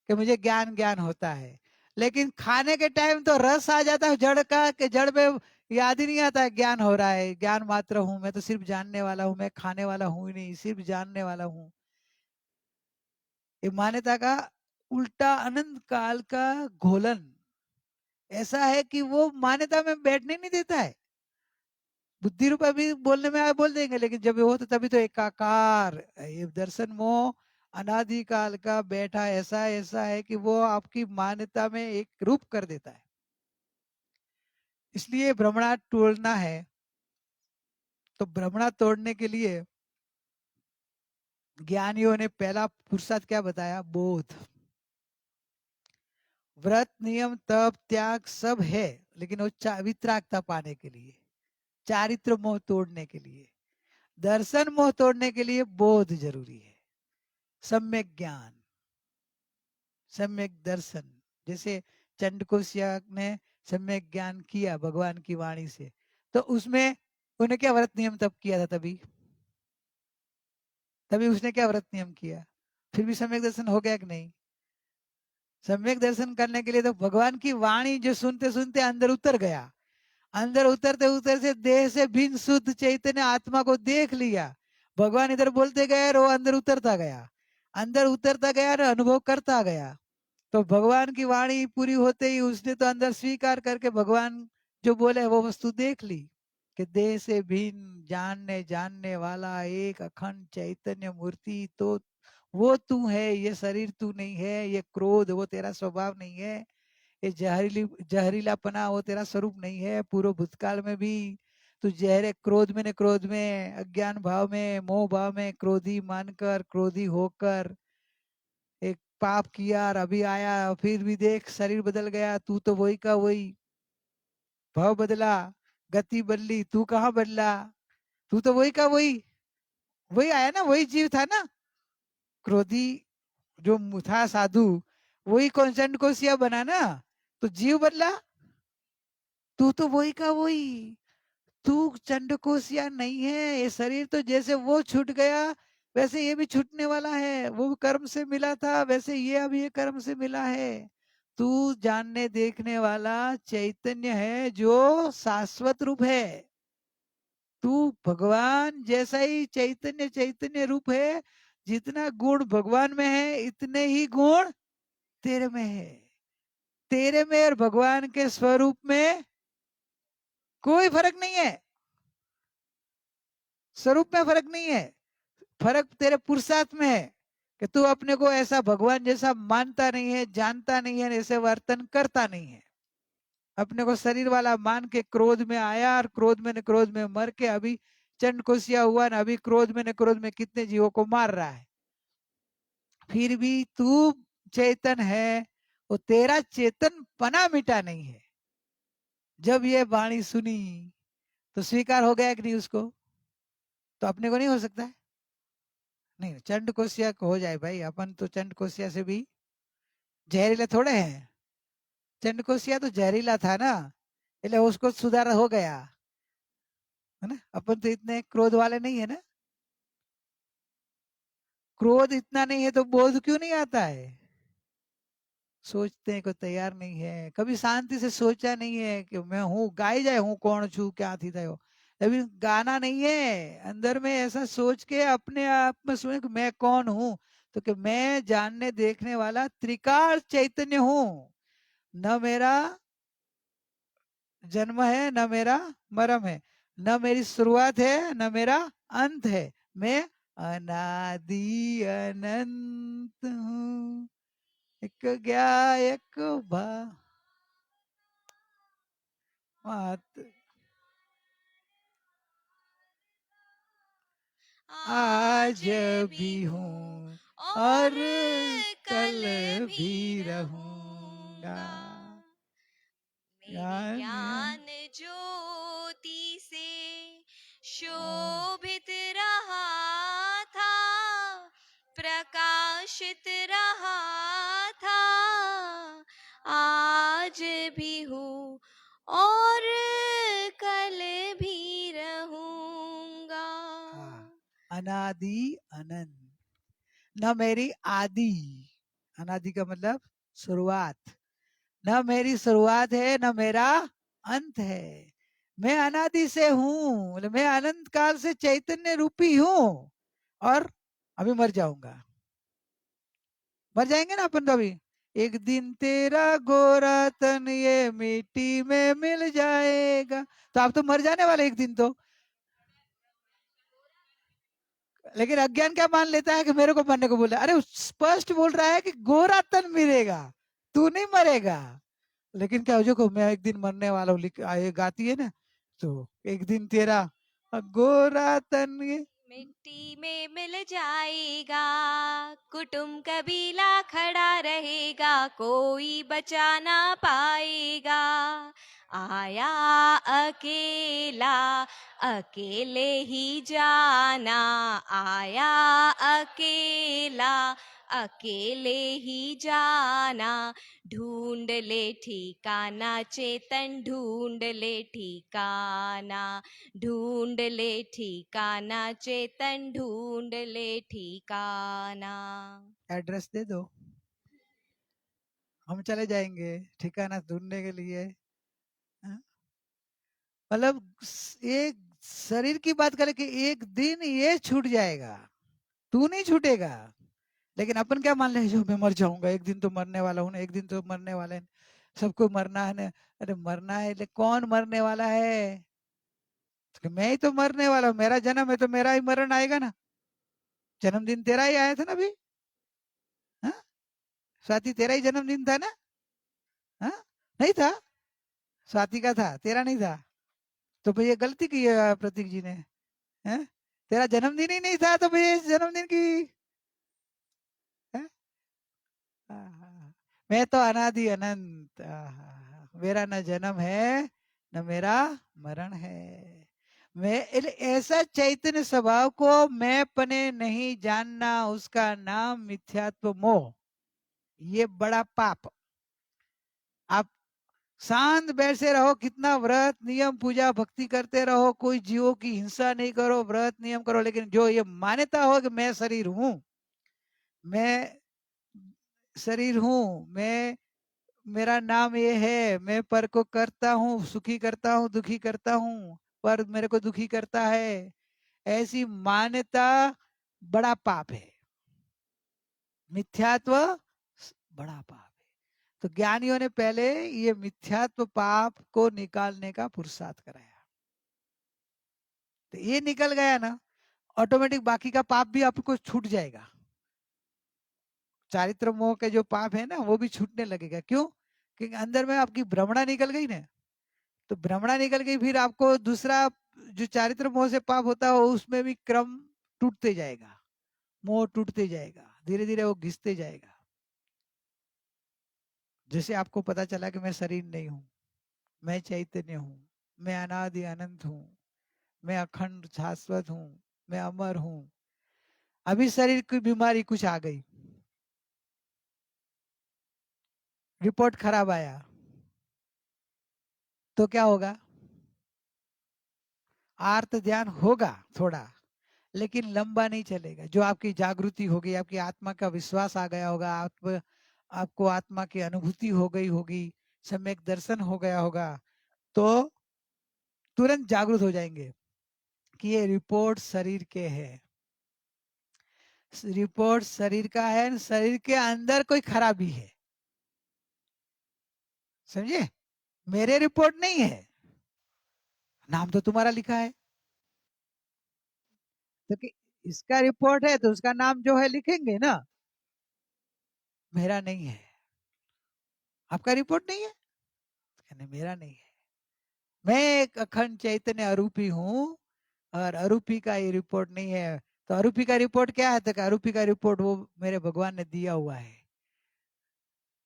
Speaker 2: कि मुझे ज्ञान ज्ञान होता है, लेकिन खाने के टाइम तो रस आ जाता है जड़ का, कि जड़ में याद ही नहीं आता है ज्ञान हो रहा है, ज्ञान मात्र हूं, मैं तो सिर्फ जानने वाला हूं, मैं खाने वाला हूं ही नहीं, सिर्फ जानने वाला हूं। ये मान्यता का उल्टा अनंत काल का घोलन ऐसा है कि वो मान्यता में बैठने नहीं देता है। बुद्धि रूप अभी बोलने में आए बोल देंगे, लेकिन जब वो तो तभी तो एकाकार, ये दर्शन मोह अनादिकाल का बैठा ऐसा ऐसा है कि वो आपकी मान्यता में एक रूप कर देता है। इसलिए भ्रमणा तोड़ना है, तो भ्रमणा तोड़ने के लिए ज्ञानियों ने पहला पुरुषार्थ क्या बताया? बोध। व्रत नियम तप त्याग सब है, लेकिन वो वितरागता पाने के लिए, चारित्र मोह तोड़ने के लिए, दर्शन मोह तोड़ने के लिए बोध जरूरी है। सम्यक ज्ञान, सम्यक दर्शन। जैसे चंडकोशिया ने सम्यक ज्ञान किया भगवान की वाणी से, तो उसमें उन्हें क्या व्रत नियम तब किया था, तभी तभी उसने क्या व्रत नियम किया, फिर भी सम्यक दर्शन हो गया कि नहीं? सम्यक दर्शन करने के लिए तो भगवान की वाणी जो सुनते सुनते अंदर उतर गया, अंदर उतरते उतरते देह से भिन्न शुद्ध चैतन्य आत्मा को देख लिया। भगवान इधर बोलते गए और वो अंदर उतरता गया, अंदर उतरता गया और अनुभव करता गया। तो भगवान की वाणी पूरी होते ही उसने तो अंदर स्वीकार करके भगवान जो बोले वो वस्तु देख ली कि देह से भिन्न जानने जानने वाला एक अखंड चैतन्य मूर्ति तो वो तू है, ये शरीर तू नहीं है, ये क्रोध वो तेरा स्वभाव नहीं है, ये जहरीलापना वो तेरा स्वरूप नहीं है। पूर्व भूतकाल में भी तू जहरे क्रोध में अज्ञान भाव में मोह भाव में क्रोधी मानकर क्रोधी होकर एक पाप किया और अभी आया, फिर भी देख शरीर बदल गया, तू तो वही का वही, भाव बदला, गति बदली, तू कहाँ बदला, तू तो वही का वही, वही आया ना, वही जीव था ना क्रोधी जो था साधु, वही कॉन्स्टेंट कोशिया बना ना, तो जीव बदला, तू तो वही का वही, तू चंडकोशिया नहीं है। ये शरीर तो जैसे वो छूट गया वैसे ये भी छूटने वाला है, वो कर्म से मिला था वैसे ये अभी ये कर्म से मिला है। तू जानने देखने वाला चैतन्य है जो शाश्वत रूप है, तू भगवान जैसा ही चैतन्य चैतन्य रूप है। जितना गुण भगवान में है इतने ही गुण तेरे में है, तेरे में और भगवान के स्वरूप में कोई फर्क नहीं है, स्वरूप में फर्क नहीं है, फर्क तेरे पुरुषार्थ में है कि तू अपने को ऐसा भगवान जैसा मानता नहीं है, जानता नहीं है, ऐसे वर्तन करता नहीं है। अपने को शरीर वाला मान के क्रोध में आया और क्रोध में मर के अभी चंडकोशिया हुआ ना, अभी क्रोध में कितने जीवों को मार रहा है। फिर भी तू चेतन है, वो तेरा चेतन पना मिटा नहीं है। जब ये वाणी सुनी तो स्वीकार हो गया कि नहीं उसको, तो अपने को नहीं हो सकता है। नहीं चंडकोशिया को हो जाए भाई, अपन तो चंडकोशिया से भी जहरीला थोड़े हैं, चंडकोशिया तो जहरीला था ना, इसलिए उसको सुधार हो गया है ना। अपन तो इतने क्रोध वाले नहीं है ना, क्रोध इतना नहीं है तो बोध क्यों नहीं आता है, सोचने को तैयार नहीं है, कभी शांति से सोचा नहीं है कि मैं हूँ, गाई जाए हूँ कौन छू क्या थी था, अभी गाना नहीं है, अंदर में ऐसा सोच के अपने आप में सोच कि मैं कौन हूँ, तो कि मैं जानने देखने वाला त्रिकाल चैतन्य हूँ, न मेरा जन्म है न मेरा मरम है, न मेरी शुरुआत है न मेरा अंत है, मैं अनादि अनंत हूँ, एक ज्ञा एक भा मात आज भी हूँ और कल भी रहूंगा।
Speaker 3: मेरी ज्ञान ज्योति से शोभित रहा था, प्रकाशित रहा था, आज भी हूँ और कल भी रहूंगा।
Speaker 2: अनादि अनंत, न मेरी आदि, अनादि का मतलब शुरुआत, न मेरी शुरुआत है न मेरा अंत है, मैं अनादि से हूं, मतलब मैं अनंत काल से चैतन्य रूपी हूं और अभी मर जाऊंगा, मर जाएंगे ना अपन तो अभी, एक दिन तेरा गोरा तन ये मिट्टी में मिल जाएगा, तो आप तो मर जाने वाले एक दिन तो, लेकिन अज्ञान क्या मान लेता है कि मेरे को मरने को बोला, अरे स्पष्ट बोल रहा है कि गोरा तन मिलेगा, तू नहीं मरेगा, लेकिन क्या हो को मैं एक दिन मरने वाला हूँ गाती है ना, तो एक दिन तेरा गोरा तन ये
Speaker 3: मिट्टी में मिल जाएगा, कुटुंब कबीला खड़ा रहेगा, कोई बचा ना पाएगा, आया अकेला अकेले ही जाना, आया अकेला अकेले ही जाना, ढूंढ ले ठिकाना चेतन, ढूंढ ले ठिकाना, ढूंढ ले ठिकाना चेतन, ढूंढ ले ठिकाना।
Speaker 2: एड्रेस दे दो। हम चले जाएंगे ठिकाना ढूंढने के लिए। हाँ? मतलब एक शरीर की बात करें कि एक दिन ये छूट जाएगा, तू नहीं छूटेगा। लेकिन अपन क्या मान ले, जो मैं मर जाऊंगा, एक दिन तो मरने वाला हूँ ना, एक दिन तो मरने वाले हैं, सबको मरना है ना। अरे मरना है, लेकिन कौन मरने वाला है? तो मैं ही तो मरने वाला हूँ, मेरा जन्म है तो मेरा ही मरण आएगा ना। जन्मदिन तेरा ही आया था ना अभी। हाँ? स्वाति तेरा ही जन्मदिन था ना? हाँ? नहीं था, स्वाति का था, तेरा नहीं था। तो भैया गलती की है प्रतीक जी ने। हैं? तेरा जन्मदिन ही नहीं था तो भैया इस जन्मदिन की। हैं? आहा, मैं तो अनादि अनंत, मेरा न जन्म है न मेरा मरण है। मैं ऐसा चैतन्य स्वभाव को मैं पने नहीं जानना, उसका नाम मिथ्यात्व मोह। ये बड़ा पाप। आप शांत बैठे रहो, कितना व्रत नियम पूजा भक्ति करते रहो, कोई जीवों की हिंसा नहीं करो, व्रत नियम करो, लेकिन जो ये मान्यता हो कि मैं शरीर हूं, मैं शरीर हूं, मैं, मेरा नाम ये है, मैं पर को करता हूँ, सुखी करता हूँ, दुखी करता हूँ, पर मेरे को दुखी करता है, ऐसी मान्यता बड़ा पाप है। मिथ्यात्व बड़ा पाप है। तो ज्ञानियों ने पहले ये मिथ्यात्व पाप को निकालने का पुरुषार्थ कराया। तो ये निकल गया ना, ऑटोमेटिक बाकी का पाप भी आपको छूट जाएगा। चारित्र मोह के जो पाप है ना वो भी छूटने लगेगा। क्यों? क्योंकि अंदर में आपकी भ्रमणा निकल गई ना। तो भ्रमणा निकल गई, फिर आपको दूसरा जो चारित्र मोह से पाप होता है उसमें भी क्रम टूटते जाएगा, मोह टूटते जाएगा, धीरे धीरे वो घिसते जाएगा। जैसे आपको पता चला कि मैं शरीर नहीं हूं, मैं चैतन्य हूं, मैं अनादि अनंत हूं, मैं अखंड शाश्वत हूं, मैं अमर हूं। अभी शरीर की बीमारी कुछ आ गई, रिपोर्ट खराब आया, तो क्या होगा? आर्त ध्यान होगा थोड़ा, लेकिन लंबा नहीं चलेगा। जो आपकी जागृति होगी, आपकी आत्मा का विश्वास आ गया होगा, आपको आत्मा की अनुभूति हो गई होगी, सम्यक दर्शन हो गया होगा, तो तुरंत जागृत हो जाएंगे कि ये रिपोर्ट शरीर के है, रिपोर्ट शरीर का है, शरीर के अंदर कोई खराबी है। समझे? मेरे रिपोर्ट नहीं है, नाम तो तुम्हारा लिखा है, तो कि इसका रिपोर्ट है तो उसका नाम जो है लिखेंगे ना। मेरा नहीं है, आपका रिपोर्ट नहीं है, कहने मेरा नहीं है, मैं एक अखंड चैतन्य अरूपी हूँ, और अरूपी का ये रिपोर्ट नहीं है। तो अरूपी का रिपोर्ट क्या है? तो अरूपी का रिपोर्ट वो मेरे भगवान ने दिया हुआ है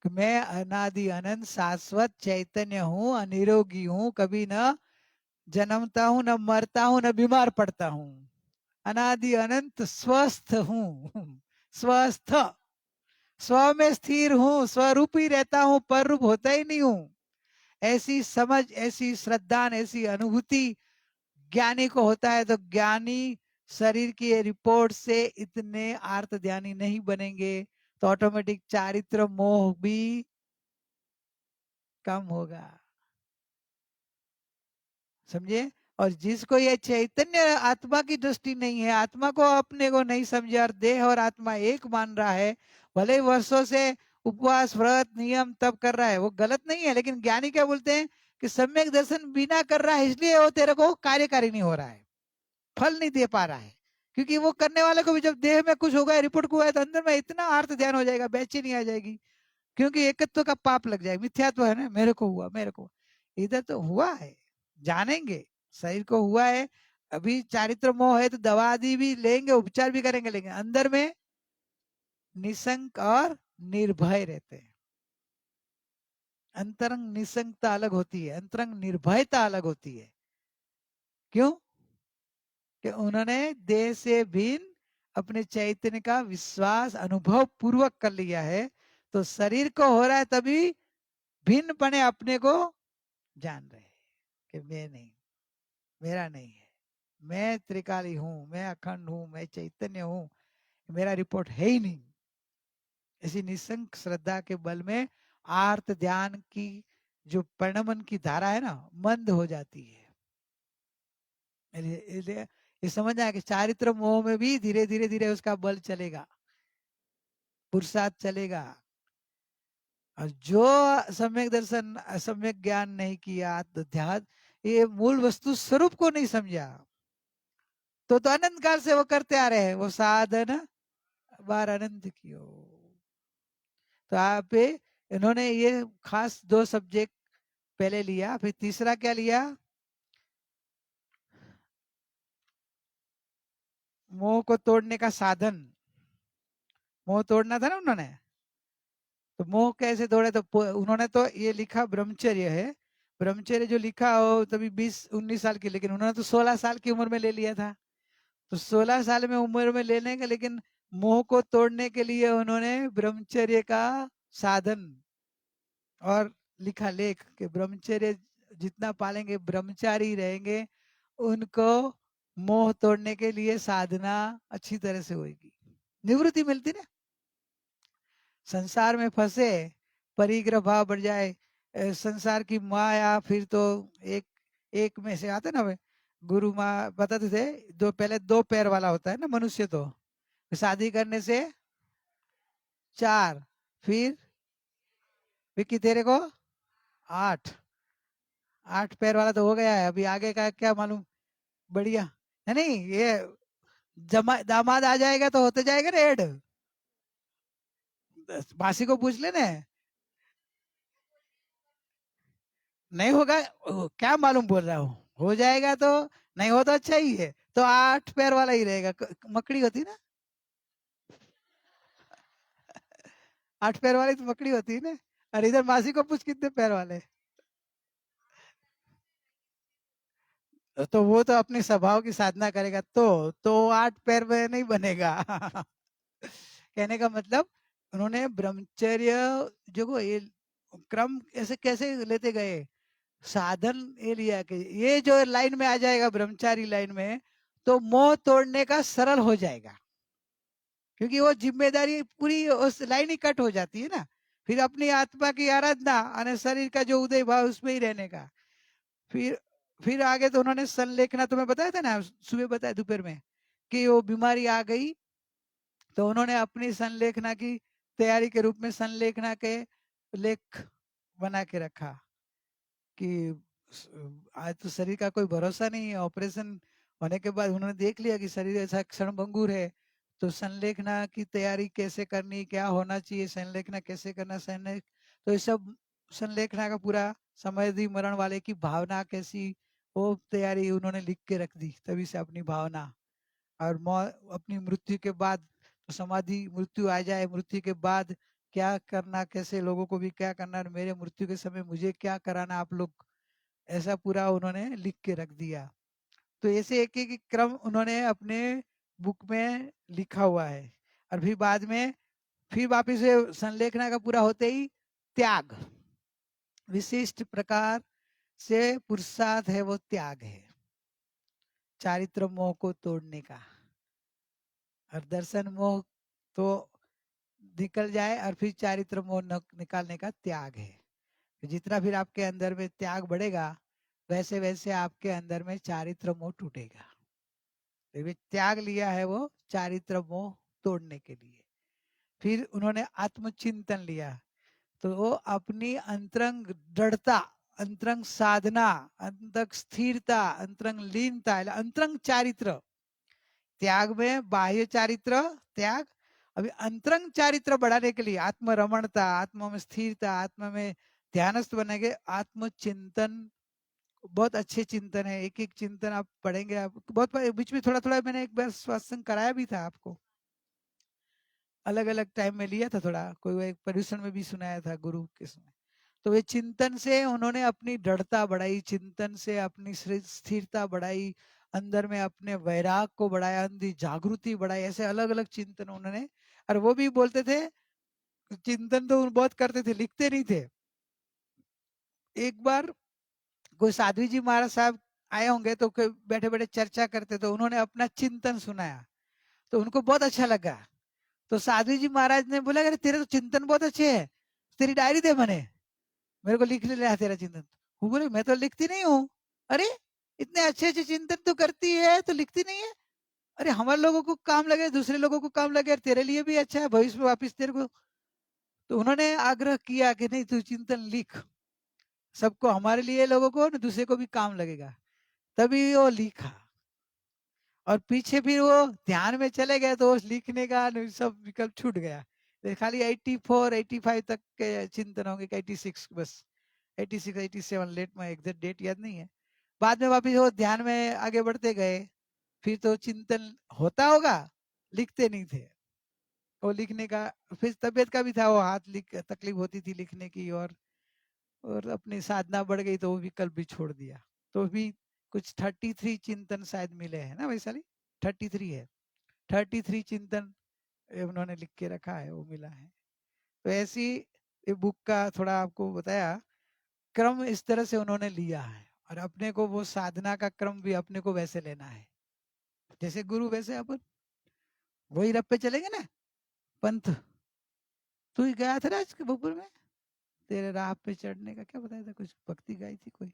Speaker 2: कि मैं अनादि अनंत शाश्वत चैतन्य हूँ, अनिरोगी हूँ, कभी न जन्मता हूँ, न मरता हूँ, न बीमार पड़ता हूँ, अनादि अनंत स्वस्थ हूँ, स्वस्थ, स्व में स्थिर हूँ, स्वरूप ही रहता हूँ, पर रूप होता ही नहीं हूँ। ऐसी समझ, ऐसी श्रद्धा, ऐसी अनुभूति ज्ञानी को होता है। तो ज्ञानी शरीर की रिपोर्ट से इतने आर्त ध्यानी नहीं बनेंगे, तो ऑटोमेटिक चारित्र मोह भी कम होगा। समझे? और जिसको ये चैतन्य आत्मा की दृष्टि नहीं है, आत्मा को अपने को नहीं समझे और देह और आत्मा एक मान रहा है, भले ही वर्षों से उपवास व्रत नियम तब कर रहा है, वो गलत नहीं है, लेकिन ज्ञानी क्या बोलते हैं कि सम्यक दर्शन बिना कर रहा है, इसलिए वो तेरे को कार्यकारी नहीं हो रहा है, फल नहीं दे पा रहा है। क्योंकि वो करने वाले को भी जब देह में कुछ होगा, रिपोर्ट को हुआ है, तो अंदर में इतना अर्थ ध्यान हो जाएगा, बेचैनी आ जाएगी, क्योंकि एकत्व का पाप लग जाएगा। मिथ्यात्व है ना, मेरे को हुआ, मेरे को, इधर तो हुआ है, जानेंगे शरीर को हुआ है। अभी चारित्र मोह है तो दवा आदि भी लेंगे, उपचार भी करेंगे, लेकिन अंदर में निसंक और निर्भय रहते हैं। अंतरंग निसंकता अलग होती है, अंतरंग निर्भयता अलग होती है। क्यों? कि उन्होंने देह से भिन्न अपने चैतन्य का विश्वास अनुभव पूर्वक कर लिया है। तो शरीर को हो रहा है तभी भिन्न पने अपने को जान रहे हैं कि मैं नहीं, मेरा नहीं है, मैं त्रिकाली हूं, मैं अखंड हूं, मैं चैतन्य हूं, मेरा रिपोर्ट है ही नहीं। ऐसी निसंक श्रद्धा के बल में आर्त ध्यान की जो परिणमन की धारा है ना, मंद हो जाती है। इसलिए ये समझ आया कि चारित्र मोह में भी धीरे धीरे धीरे उसका बल चलेगा, पुरुषार्थ चलेगा। और जो सम्यक दर्शन, सम्यक ज्ञान नहीं किया, ध्यान, ये मूल वस्तु स्वरूप को नहीं समझा, तो अनंत काल से वो करते आ रहे हैं, वो साधन बार अनंत की हो। तो आप इन्होंने ये खास 2 सब्जेक्ट पहले लिया, फिर तीसरा क्या लिया, मोह को तोड़ने का साधन। मोह तोड़ना था ना उन्होंने, तो मोह कैसे तोड़े, तो उन्होंने तो ये लिखा ब्रह्मचर्य है। ब्रह्मचर्य जो लिखा हो तभी 20-19 साल की, लेकिन उन्होंने तो 16 साल की उम्र में ले लिया था। तो 16 साल में उम्र में लेने का, लेकिन मोह को तोड़ने के लिए उन्होंने ब्रह्मचर्य का साधन और लिखा लेख कि ब्रह्मचर्य जितना पालेंगे, ब्रह्मचारी रहेंगे, उनको मोह तोड़ने के लिए साधना अच्छी तरह से होगी, निवृत्ति मिलती ना। संसार में फंसे, परिग्रह भाव बढ़ जाए, संसार की माया, फिर तो एक में से आते ना, गुरु माँ बताते थे, पहले 2 पैर वाला होता है ना मनुष्य, तो शादी करने से 4, फिर विक्की तेरे को 8 पैर वाला तो हो गया है, अभी आगे का क्या मालूम। बढ़िया है नहीं, ये दामाद आ जाएगा तो होते जाएगा रेड। मासी को पूछ लेने, नहीं होगा क्या मालूम बोल रहा हूँ, हो जाएगा तो, नहीं हो तो अच्छा ही है, तो 8 पैर वाला ही रहेगा। मकड़ी होती ना, 8 पैर वाली तो मकड़ी होती है ना। और इधर मासी को पूछ कितने पैर वाले, तो वो तो अपने स्वभाव की साधना करेगा, तो 8 पैर में नहीं बनेगा। कहने का मतलब, उन्होंने ब्रह्मचर्य जो ये क्रम ऐसे कैसे लेते गए, साधन ये लिया कि ये जो लाइन में आ जाएगा, ब्रह्मचारी लाइन में, तो मोह तोड़ने का सरल हो जाएगा, क्योंकि वो जिम्मेदारी पूरी उस लाइन ही कट हो जाती है ना। फिर अपनी आत्मा की आराधना और शरीर का जो उदय भाव, उसमें ही रहने का। फिर आगे तो उन्होंने संलेखना, तुम्हें बताया था ना, सुबह बताया दोपहर में, कि वो बीमारी आ गई, तो उन्होंने अपनी संलेखना की तैयारी के रूप में संलेखना के लेख बना के रखा कि आज तो शरीर का कोई भरोसा नहीं है। ऑपरेशन होने के बाद उन्होंने देख लिया कि शरीर ऐसा क्षणभंगुर है, तो संलेखना की तैयारी कैसे करनी, क्या होना चाहिए, संलेखना कैसे करना, तो ये सब संलेखना का पूरा समाधि मरण वाले की भावना कैसी, वो तैयारी उन्होंने लिख के रख दी। तभी से अपनी भावना, और अपनी मृत्यु के बाद, तो समाधि मृत्यु आ जाए, मृत्यु के बाद क्या करना, कैसे लोगों को भी क्या करना, और मेरे मृत्यु के समय मुझे क्या कराना आप लोग, ऐसा पूरा उन्होंने लिख के रख दिया। तो ऐसे एक एक क्रम उन्होंने अपने बुक में लिखा हुआ है। और फिर बाद में फिर वापिस से संलेखना का पूरा होते ही त्याग, विशिष्ट प्रकार से पुरुषार्थ है, वो त्याग है, चारित्र मोह को तोड़ने का। और दर्शन मोह तो निकल जाए, और फिर चारित्र मोह निकालने का त्याग है। जितना फिर आपके अंदर में त्याग बढ़ेगा, वैसे वैसे आपके अंदर में चारित्र मोह टूटेगा। तो त्याग लिया है वो चारित्र मोह तोड़ने के लिए। फिर उन्होंने आत्मचिंतन लिया, तो वो अपनी अंतरंग दृढ़ता, अंतरंग साधना, अंतरंग स्थिरता, अंतरंग लीनता, अंतरंग चारित्र, त्याग में बाह्य चारित्र त्याग, अभी अंतरंग चारित्र बढ़ाने के लिए आत्मरमणता, आत्मा में स्थिरता, आत्मा में ध्यानस्थ बनेंगे। आत्मचिंतन बहुत अच्छे चिंतन है, एक एक चिंतन आप पढ़ेंगे, आप बहुत बीच में थोड़ा थोड़ा मैंने एक बार सत्संग कराया भी था आपको, अलग अलग टाइम में लिया था थोड़ा, कोई एक पर्यूषण में भी सुनाया था गुरु के समय। तो वे चिंतन से उन्होंने अपनी दृढ़ता बढ़ाई, चिंतन से अपनी स्थिरता बढ़ाई, अंदर में अपने वैराग को बढ़ाया, अंदर जागृति बढ़ाई, ऐसे अलग अलग चिंतन उन्होंने। और वो भी बोलते थे, चिंतन तो बहुत करते थे, लिखते नहीं थे। एक बार कोई साध्वी जी महाराज साहब आए होंगे, तो बैठे बैठे चर्चा करते, तो उन्होंने अपना चिंतन सुनाया, तो उनको बहुत अच्छा लगा। तो साध्वी जी महाराज ने बोला, अरे तेरे तो चिंतन बहुत अच्छे हैं, तेरी डायरी दे मने, मेरे को लिख ले तेरा चिंतन। वो बोले मैं तो लिखती नहीं हूँ। अरे इतने अच्छे अच्छे चिंतन तो करती है तो लिखती नहीं है। अरे हमारे लोगों को काम लगे, दूसरे लोगों को काम लगे, तेरे लिए भी अच्छा है, भविष्य में वापिस तेरे को। तो उन्होंने आग्रह किया कि नहीं तू चिंतन लिख, सबको, हमारे लिए लोगों को, दूसरे को भी काम लगेगा। तभी वो लिखा, और पीछे फिर वो ध्यान में चले गए तो लिखने का सब विकल्प छूट गया। तो खाली 84 85 तक के चिंतन होंगे, 86 बस, 86 87 लेट में एग्जैक्ट डेट याद नहीं है। बाद में वापिस वो ध्यान में आगे बढ़ते गए, फिर तो चिंतन होता होगा, लिखते नहीं थे। वो लिखने का फिर तबीयत का भी था, वो हाथ लिख तकलीफ होती थी लिखने की, और अपनी साधना बढ़ गई तो वो विकल्प भी छोड़ दिया। तो भी कुछ 33 चिंतन शायद मिले हैं ना वैशाली, 33 है, 33 चिंतन उन्होंने लिख के रखा है, वो मिला है। तो ऐसी ये बुक का थोड़ा आपको बताया, क्रम इस तरह से उन्होंने लिया है, और अपने को वो साधना का क्रम भी अपने को वैसे लेना है, जैसे गुरु वैसे अपन वही रब पे चलेंगे ना। पंथ तू ही गया था ना आज के बपुर में, तेरे राह पे चढ़ने का क्या बताया था, कुछ भक्ति गाई थी कोई।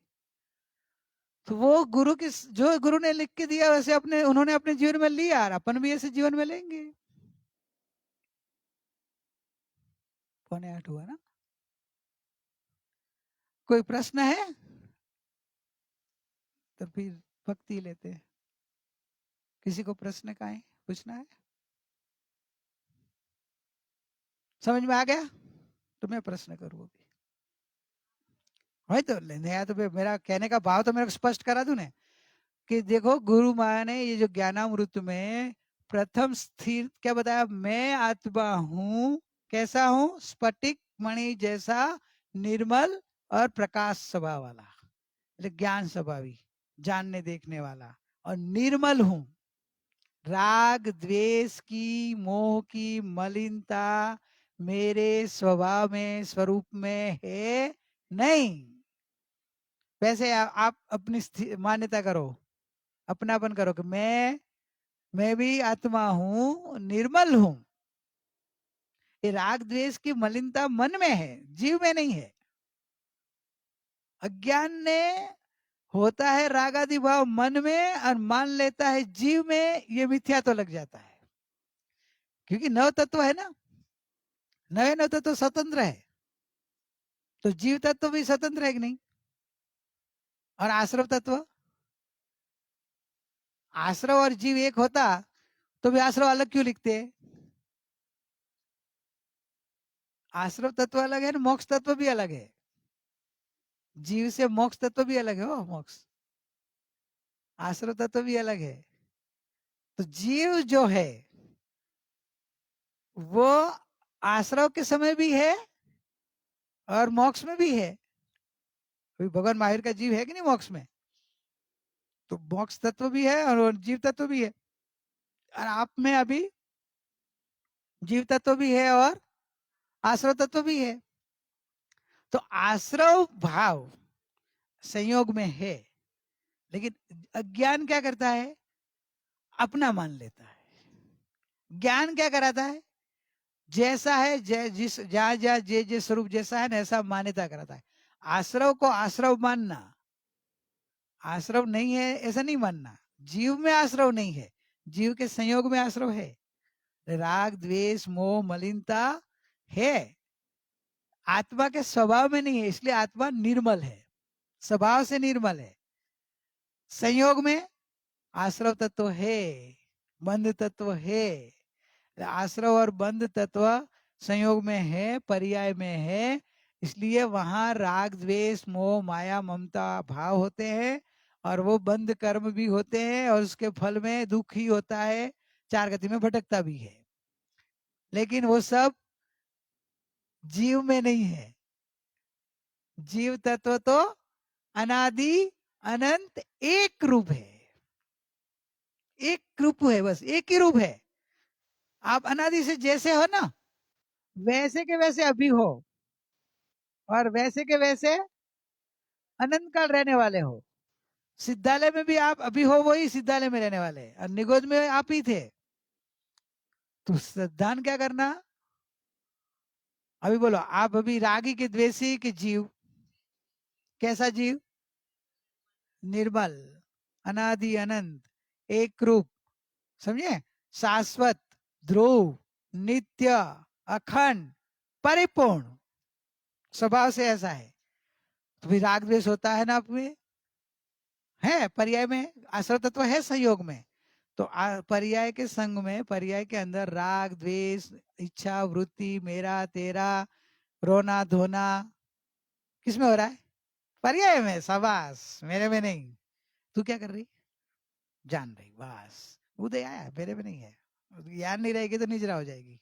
Speaker 2: तो वो गुरु की, जो गुरु ने लिख के दिया वैसे अपने उन्होंने अपने जीवन में लिया, और अपन भी ऐसे जीवन में लेंगे। 7:45 हुआ ना, कोई प्रश्न है तो फिर भक्ति लेते हैं। किसी को प्रश्न का है, पूछना है? समझ में आ गया तो मैं प्रश्न करूँ अभी। है तो नया, तो मेरा कहने का भाव तो मेरे को स्पष्ट करा दूं ना, कि देखो गुरु माया ने ये जो ज्ञानामृत में प्रथम स्थिर क्या बताया, मैं आत्मा हूं, कैसा हूं, स्फटिक मणि जैसा निर्मल और प्रकाश स्वभाव वाला, ज्ञान स्वभावी, जानने देखने वाला, और निर्मल हूं, राग द्वेष की, मोह की मलिनता मेरे स्वभाव में, स्वरूप में है नहीं। वैसे आप अपनी मान्यता करो, अपनापन करो कि मैं भी आत्मा हूं, निर्मल हूं। ये राग द्वेष की मलिनता मन में है, जीव में नहीं है। अज्ञान ने होता है राग आदि भाव मन में, और मान लेता है जीव में, ये मिथ्या तो लग जाता है, क्योंकि नव तत्व है ना, नए नव तत्व स्वतंत्र है, तो जीव तत्व भी स्वतंत्र है कि नहीं। और आश्रव तत्व, आश्रव और जीव एक होता तो भी आश्रव अलग क्यों लिखते हैं? आश्रव तत्व अलग है ना, मोक्ष तत्व भी अलग है, जीव से मोक्ष तत्व भी अलग है। हो मोक्ष, आश्रव तत्व भी अलग है। तो जीव जो है वो आश्रव के समय भी है और मोक्ष में भी है। भगवान महावीर का जीव है कि नहीं मोक्ष में, तो मोक्ष तत्व भी है और जीव तत्व भी है, और आप में अभी जीव तत्व भी है और आश्रव तत्व भी है। तो आश्रव भाव संयोग में है, लेकिन अज्ञान क्या करता है, अपना मान लेता है। ज्ञान क्या कराता है, जैसा है जिस जहां जहां जे स्वरूप जैसा है ना, ऐसा मान्यता कराता है। आश्रव को आश्रव मानना, आश्रव नहीं है ऐसा नहीं मानना। जीव में आश्रव नहीं है, जीव के संयोग में आश्रव है। राग द्वेष मोह मलिनता है, आत्मा के स्वभाव में नहीं है, इसलिए आत्मा निर्मल है, स्वभाव से निर्मल है। संयोग में आश्रव तत्व है, बंध तत्व है। आश्रव और बंध तत्व संयोग में है, पर्याय में है, इसलिए वहां राग द्वेष मोह माया ममता भाव होते हैं, और वो बंध कर्म भी होते हैं, और उसके फल में दुख ही होता है, चार गति में भटकता भी है। लेकिन वो सब जीव में नहीं है। जीव तत्व तो अनादि अनंत एक रूप है, एक रूप है, बस एक ही रूप है। आप अनादि से जैसे हो ना, वैसे के वैसे अभी हो, और वैसे के वैसे अनंत काल रहने वाले हो। सिद्धालय में भी आप अभी हो, वही सिद्धालय में रहने वाले, और निगोज में आप ही थे। तो ध्यान क्या करना, अभी बोलो, आप अभी रागी के द्वेषी के जीव, कैसा जीव? निर्मल, अनादि अनंत, एक रूप, समझे, शाश्वत, ध्रुव, नित्य, अखंड, परिपूर्ण स्वभाव से ऐसा है। तो फिर राग द्वेष होता है ना आप में, है पर्याय में, आश्रय तत्व है संयोग में, तो पर्याय के संग में, पर्याय के अंदर राग द्वेष, इच्छा वृत्ति, मेरा तेरा, रोना धोना, किसमें हो रहा है? पर्याय में। शाबाश, मेरे में नहीं। तू क्या कर रही? जान रही, बस उदय आया, मेरे में नहीं है। ज्ञान नहीं रहेगी तो निजरा हो जाएगी।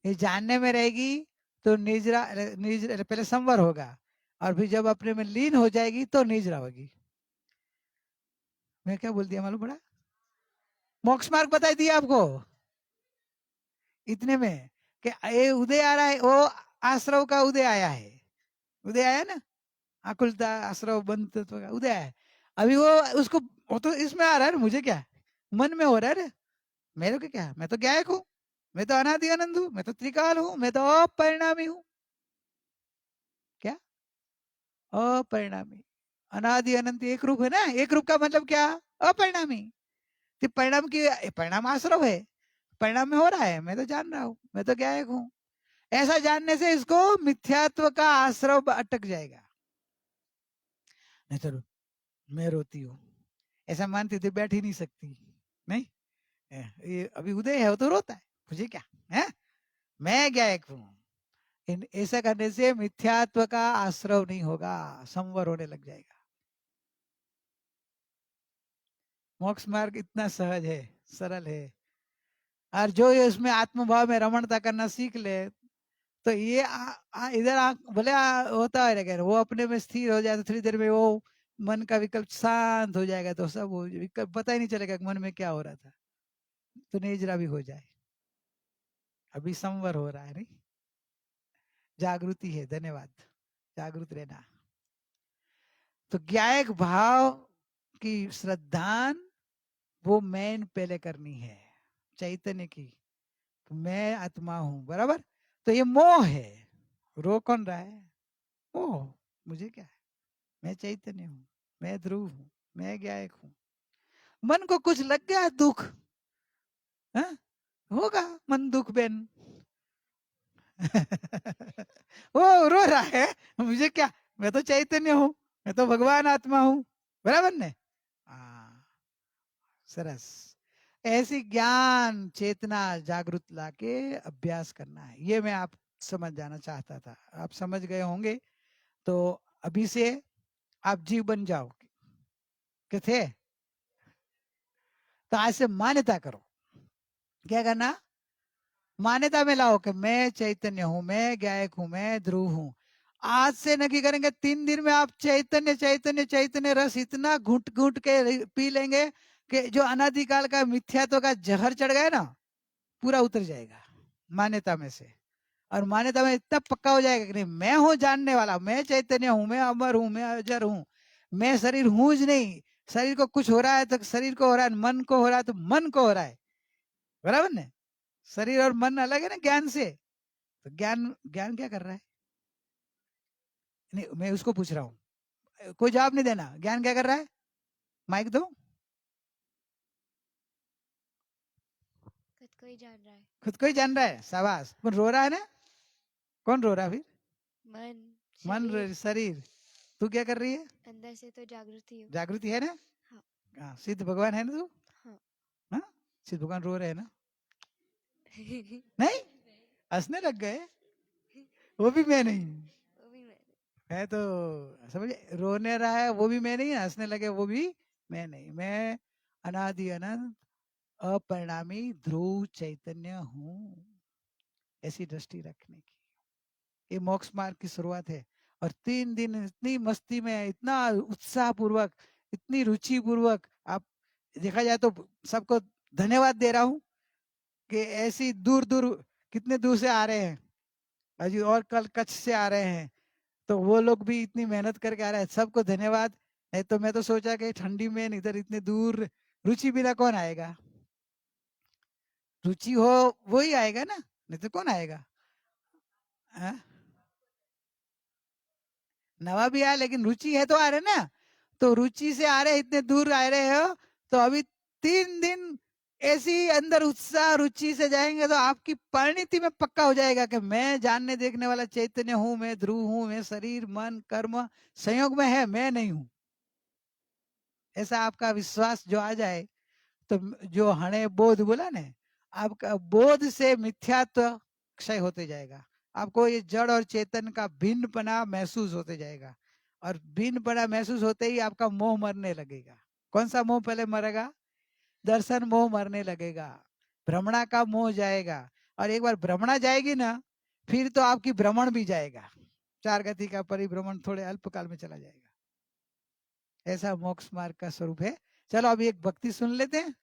Speaker 2: ये जानने में रहेगी तो निजरा, पहले संवर होगा, और फिर जब अपने में लीन हो जाएगी तो निजरा होगी। मैं क्या बोल दिया मालूम पड़ा? मोक्ष मार्ग बताई दिया आपको इतने में, कि ये उदय आ रहा है, वो आश्रव का उदय आया है। उदय आया ना, आकुलता आश्रव बंध तत्व का उदय आया। अभी वो उसको, वो तो इसमें आ रहा है, मुझे क्या मन में हो रहा है, मेरे को क्या, मैं तो गायक हूँ, मैं तो अनादि आनंद हूँ, मैं तो त्रिकाल हूँ, मैं तो अपरिणामी हूँ। क्या? अपरिणामी, अनादि अनंत एक रूप है ना। एक रूप का मतलब क्या? अपरिणामी। तो परिणाम की, परिणाम आश्रव है, परिणाम में हो रहा है, मैं तो जान रहा हूँ, मैं तो गायक हूँ। ऐसा जानने से इसको मिथ्यात्व का आश्रव अटक जाएगा। नहीं तो मैं रोती हूँ, ऐसा मानती थी, बैठ ही नहीं सकती। नहीं, ये अभी उदय है, वो तो रोता है, मुझे क्या है, मैं गायक हूँ। ऐसा करने से मिथ्यात्व का आश्रव नहीं होगा, संवर होने लग जाएगा। मोक्ष मार्ग इतना सहज है, सरल है, और जो ये उसमें आत्मभाव में रमणता करना सीख ले, तो ये इधर भले होता है, वो अपने में स्थिर हो जाए तो थोड़ी देर में वो मन का विकल्प शांत हो जाएगा, तो सब वो विकल्प पता ही नहीं चलेगा मन में क्या हो रहा था, तो निजरा भी हो जाए। अभी संवर हो रहा है, नहीं, जागृति है। धन्यवाद, जागृत रहना। तो गायक भाव की श्रद्धान वो मैन पहले करनी है, चैतन्य की। तो मैं आत्मा हूं, बराबर। तो ये मोह है, रो कौन रहा है? मोह, मुझे क्या है, मैं चैतन्य हूँ, मैं ध्रुव हूँ, मैं गायक हूँ। मन को कुछ लग गया दुख, हा? होगा मन दुख बेन वो रो रहा है, मुझे क्या, मैं तो चैतन्य हूँ, मैं तो भगवान आत्मा हूँ, बराबर ने? सरस। ऐसी ज्ञान चेतना जागृत लाके अभ्यास करना है, ये मैं आप समझ जाना चाहता था। आप समझ गए होंगे, तो अभी से आप जीव बन जाओ कि थे, तो आज से मान्यता करो। क्या करना? मान्यता में लाओ कि मैं चैतन्य हूं, मैं गायक हूं, मैं ध्रुव हूं। आज से नक्की करेंगे 3 दिन में आप चैतन्य चैतन्य चैतन्य रस इतना घुट घुट के पी लेंगे कि जो अनादिकाल का मिथ्यात्व का जहर चढ़ गया ना, पूरा उतर जाएगा मान्यता में से। और मान्यता में इतना पक्का हो जाएगा कि नहीं, मैं हूं जानने वाला, मैं चैतन्य हूं, मैं अमर हूं, मैं अजर हूं, मैं शरीर हूं ज नहीं। शरीर को कुछ हो रहा है तो शरीर को हो रहा है, मन को हो रहा है तो मन को हो रहा है, बराबर ना? शरीर और मन अलग है ना ज्ञान से। तो ज्ञान, ज्ञान क्या कर रहा है? नहीं, मैं उसको पूछ रहा हूँ, कोई जवाब नहीं देना। ज्ञान क्या कर रहा है? माइक दो।
Speaker 3: खुद को ही जान रहा है।
Speaker 2: खुद को ही जान रहा है, शाबाश। पर रो रहा है ना? कौन रो रहा है फिर?
Speaker 3: मन,
Speaker 2: मन,
Speaker 3: शरीर।
Speaker 2: शरीर। तू क्या कर रही है?
Speaker 3: अंदर से तो जागृति हूँ।
Speaker 2: जागृति है ना?
Speaker 3: हाँ।
Speaker 2: हाँ, सिद्ध भगवान है ना तू?
Speaker 3: हाँ।
Speaker 2: हाँ, सिद्ध भगवान रो रहे हैं ना? नहीं, हंसने लग गए। वो भी मैं नहीं,
Speaker 3: वो भी मैं।
Speaker 2: मैं तो समझे, रोने रहा है वो भी मैं नहीं, हंसने लगे वो भी मैं नहीं। मैं अनादि अनंत अपरिणामी ध्रुव चैतन्य हूँ, ऐसी दृष्टि रखने की ये मोक्ष मार्ग की शुरुआत है। और 3 दिन इतनी मस्ती में, इतना उत्साह पूर्वक, इतनी रुचि पूर्वक, आप देखा जाए तो सबको धन्यवाद दे रहा हूँ कि ऐसी दूर दूर, कितने दूर से आ रहे हैं अजी, और कल कच्छ से आ रहे हैं, तो वो लोग भी इतनी मेहनत करके आ रहे हैं, सबको धन्यवाद। नहीं तो मैं तो सोचा कि ठंडी में इधर इतने दूर, रुचि बिना कौन आएगा? रुचि हो वो ही आएगा ना, नहीं तो कौन आएगा? हाँ? नवा भी आया लेकिन रुचि है तो आ रहे ना, तो रुचि से आ रहे, इतने दूर आ रहे हो, तो अभी 3 दिन ऐसी अंदर उत्साह रुचि से जाएंगे तो आपकी परिणति में पक्का हो जाएगा कि मैं जानने देखने वाला चैतन्य हूं, मैं ध्रुव हूं, मैं शरीर मन कर्म संयोग में है, मैं नहीं हूं। ऐसा आपका विश्वास जो आ जाए तो जो हणे बोध बोला ने, आपका बोध से मिथ्यात्व क्षय होते जाएगा, आपको ये जड़ और चेतन का भिन्नपना महसूस होते जाएगा, और भिन्नपना महसूस होते ही आपका मोह मरने लगेगा। कौन सा मोह पहले मरेगा? दर्शन मोह मरने लगेगा, भ्रमणा का मोह जाएगा, और एक बार भ्रमणा जाएगी ना, फिर तो आपकी भ्रमण भी जाएगा, 4 गति का परिभ्रमण थोड़े अल्पकाल में चला जाएगा। ऐसा मोक्ष मार्ग का स्वरूप है। चलो अभी एक भक्ति सुन लेते हैं।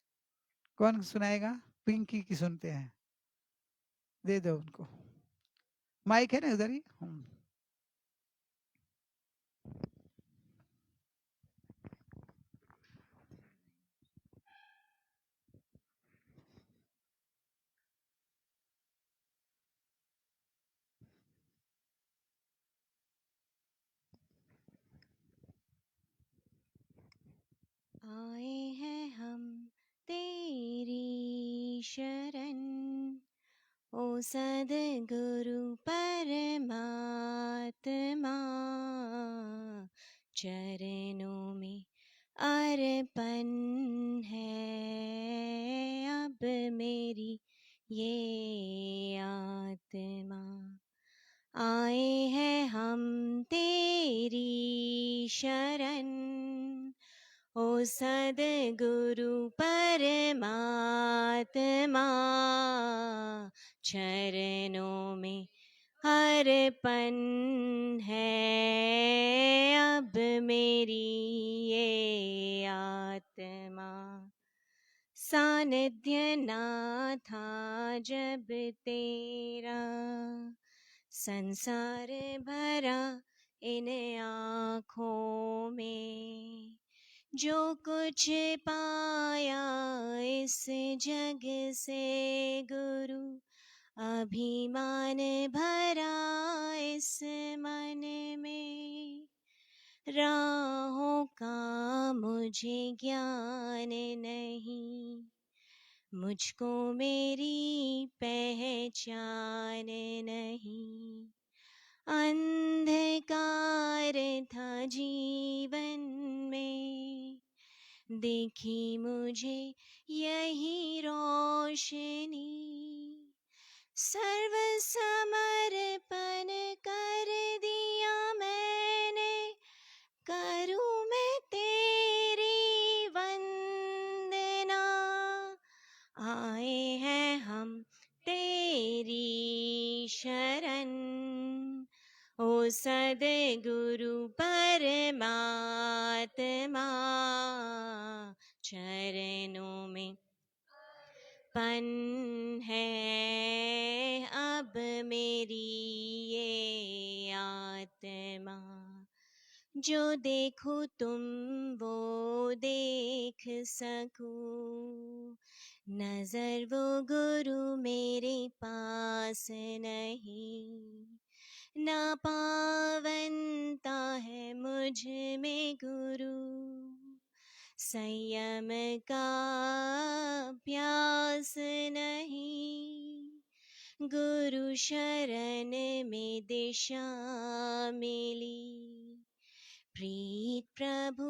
Speaker 2: कौन सुनाएगा? पिंकी की सुनते हैं, दे दो उनको माइक, है ना उधर ही।
Speaker 3: आए हैं हम तेरी शरण, ओ सद्गुरु परमात्मा, चरणों में अर्पण है अब मेरी ये आत्मा। आए हैं हम तेरी शरण, ओ सद्गुरु परमात्मा, चरणों में अर्पण है अब मेरी ये आत्मा। सानिध्य ना था जब तेरा, संसार भरा इन आँखों में, जो कुछ पाया इस जग से गुरु, अभिमान भरा इस मन में, राहों का मुझे ज्ञान नहीं, मुझको मेरी पहचान नहीं, अंधकार था जीवन में, देखी मुझे यही रोशनी, सर्व समर्पण कर दिया मैंने, करूं मैं तेरी वंदना। आए हैं हम तेरी शरण, ओ सद्गुरु परमात्मा, चरणों में पन है अब मेरी ये आत्मा। जो देखूं तुम वो देख सकूं, नजर वो गुरु मेरे पास नहीं, ना पावनता है मुझ में गुरु, संयम का अभ्यास नहीं, गुरु शरण में दिशा मिली, प्रीत प्रभु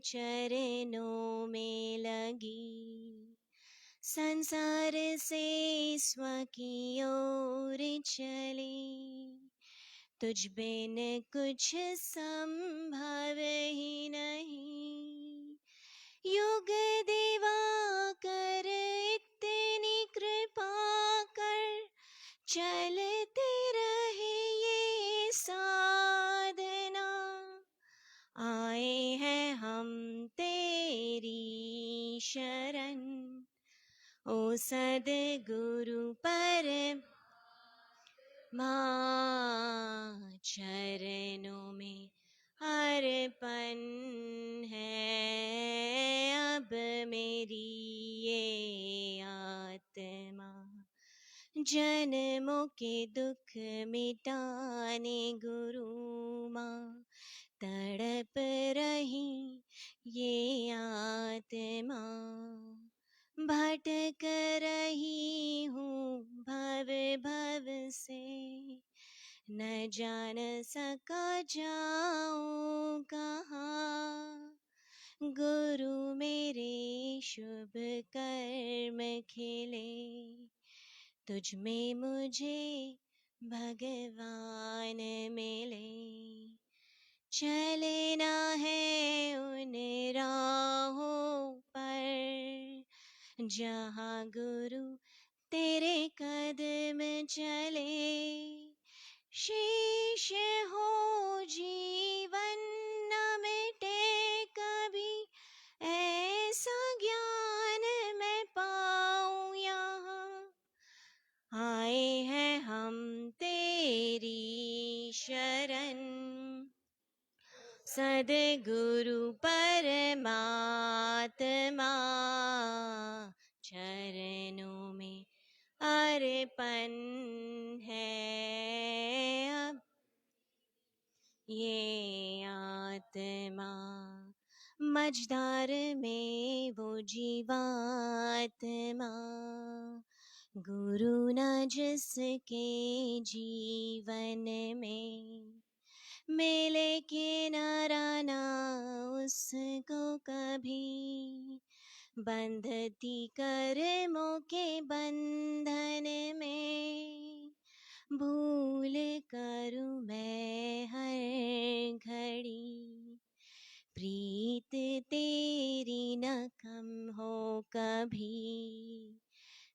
Speaker 3: चरणों में लगी, संसार से स्व की ओर चली, तुझ बिन कुछ संभव ही नहीं, युग दिवा कर इतनी कृपा कर, चलते रहे ये साधना। आए हैं हम तेरी शरण, ओ सद्गुरु परमात्मा, चरणों में अर्पण है अब मेरी ये आत्मा। जन्मों के दुख मिटाने गुरु माँ तड़प रही ये आत्मा, भटक रही हूँ भव भव से, न जान सका जाऊं कहाँ। गुरु मेरे शुभ कर्म खिले, तुझ में मुझे भगवान मिले। चलना है उन राहों पर जहाँ गुरु तेरे कदम चले। शेष हो जीवन न मिटे कभी, ऐसा ज्ञान मैं पाऊं यहाँ। आए हैं हम तेरी शरण, सद्गुरु परमात्मा चरणों में अर्पण है अब ये आत्मा। मझधार में वो जीवात्मा, गुरु न जिसके जीवन में, मिले किनारा ना उसको कभी, बंधती कर्मों के बंधन में। भूल करूं मैं हर घड़ी, प्रीत तेरी न कम हो कभी।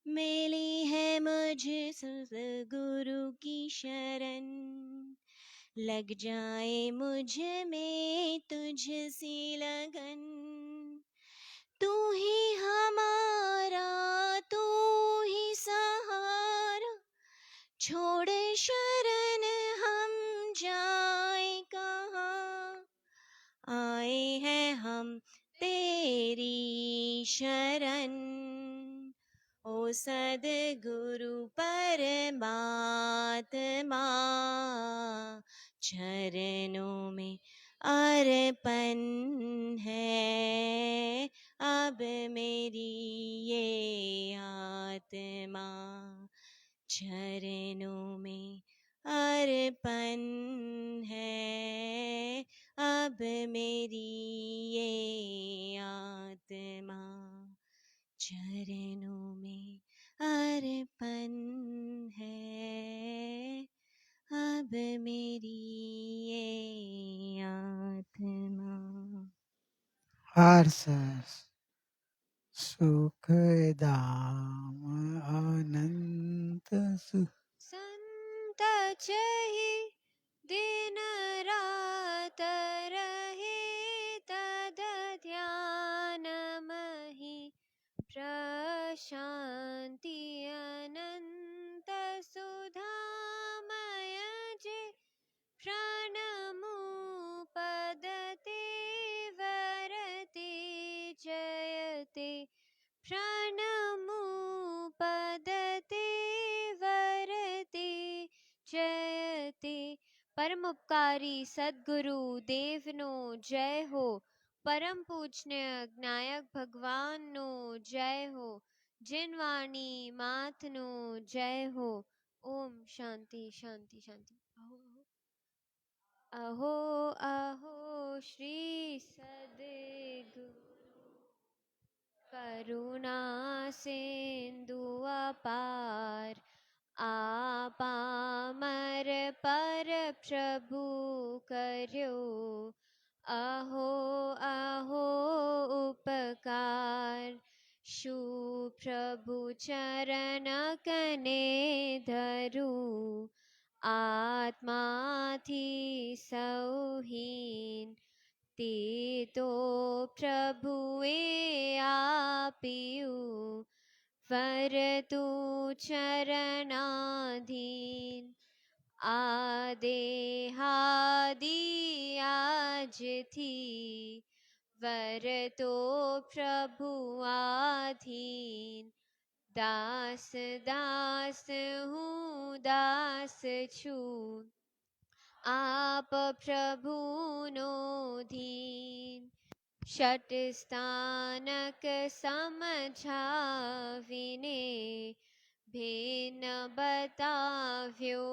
Speaker 3: मिली है मुझे गुरु की शरण, लग जाए मुझ में तुझसी लगन। तू ही हमारा, तू ही सहारा, छोड़े शरण हम जाए कहाँ। आए हैं हम तेरी शरण, ओ सद्गुरु परमात्मा चरणों में अर्पण है अब मेरी ये आत्मा। चरणों में अर्पण है अब मेरी ये आत्मा। चरणों में अर्पण है अब मेरी ये आत्मा।
Speaker 2: हर्षस सुख धाम अनंत सुख।
Speaker 4: संत चहि दिन रात रहे, तद ध्यान महि प्रशांति अनंत सुधामय जे, प्रणमुपदते वरते जयते, प्रणमुपदते वरते जयते। परम उपकारी सद्गुरु देवनो जय हो, परम पूजनीय ज्ञायक भगवान नो जय हो, जिनवाणी मातनो जय हो। ओम शांति शांति शांति। अहो अहो श्री सद्गुरु, करुणा सिंधु अपार, आपामर पर प्रभु कर्यो, अहो अहो उपकार। शु प्रभु चरण कने धरू, आत्माथी सौहीन, ते तो प्रभुए आप्યું, वरतु चरणाधीन। आदेहादि આજથી, वरतो प्रभु आधीन। દાસ દાસ હું દાસ છું આપ પ્રભુનો ધીન षट स्थानक समझाविने भिन्न बताव्यो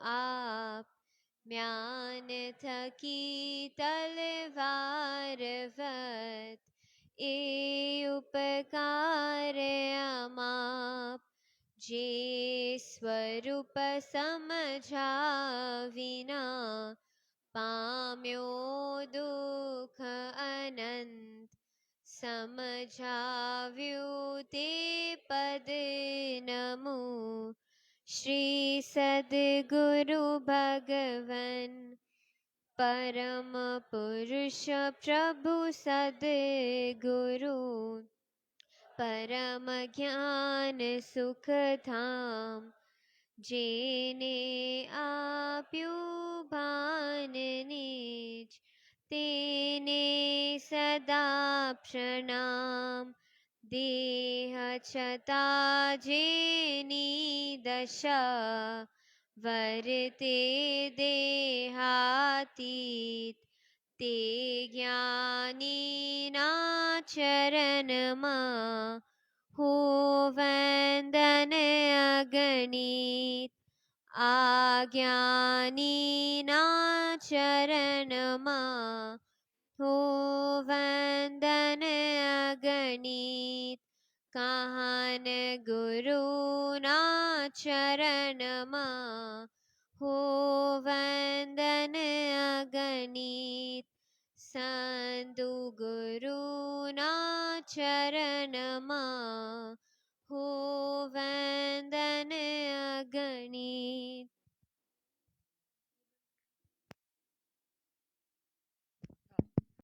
Speaker 4: आप म्यान थकी तलवारवत ए उपकार अमाप जे स्वरूप समझाविना पाम्यो दुख अनंत समझाव्યું તે પદ નમો શ્રી સદગુરુ ભગવન પરમ પુરુષ પ્રભુ સદગુરુ પરમ જ્ઞાન સુખ ધામ જેને આપ્યું ભાન નિજ તેને સદા પ્રણામ દેહ છતા જેની દશા વર્તે દેહાતીત તે જ્ઞાનીના ચરણમાં हो वंदन अगणित आज्ञानीना चरणमा हो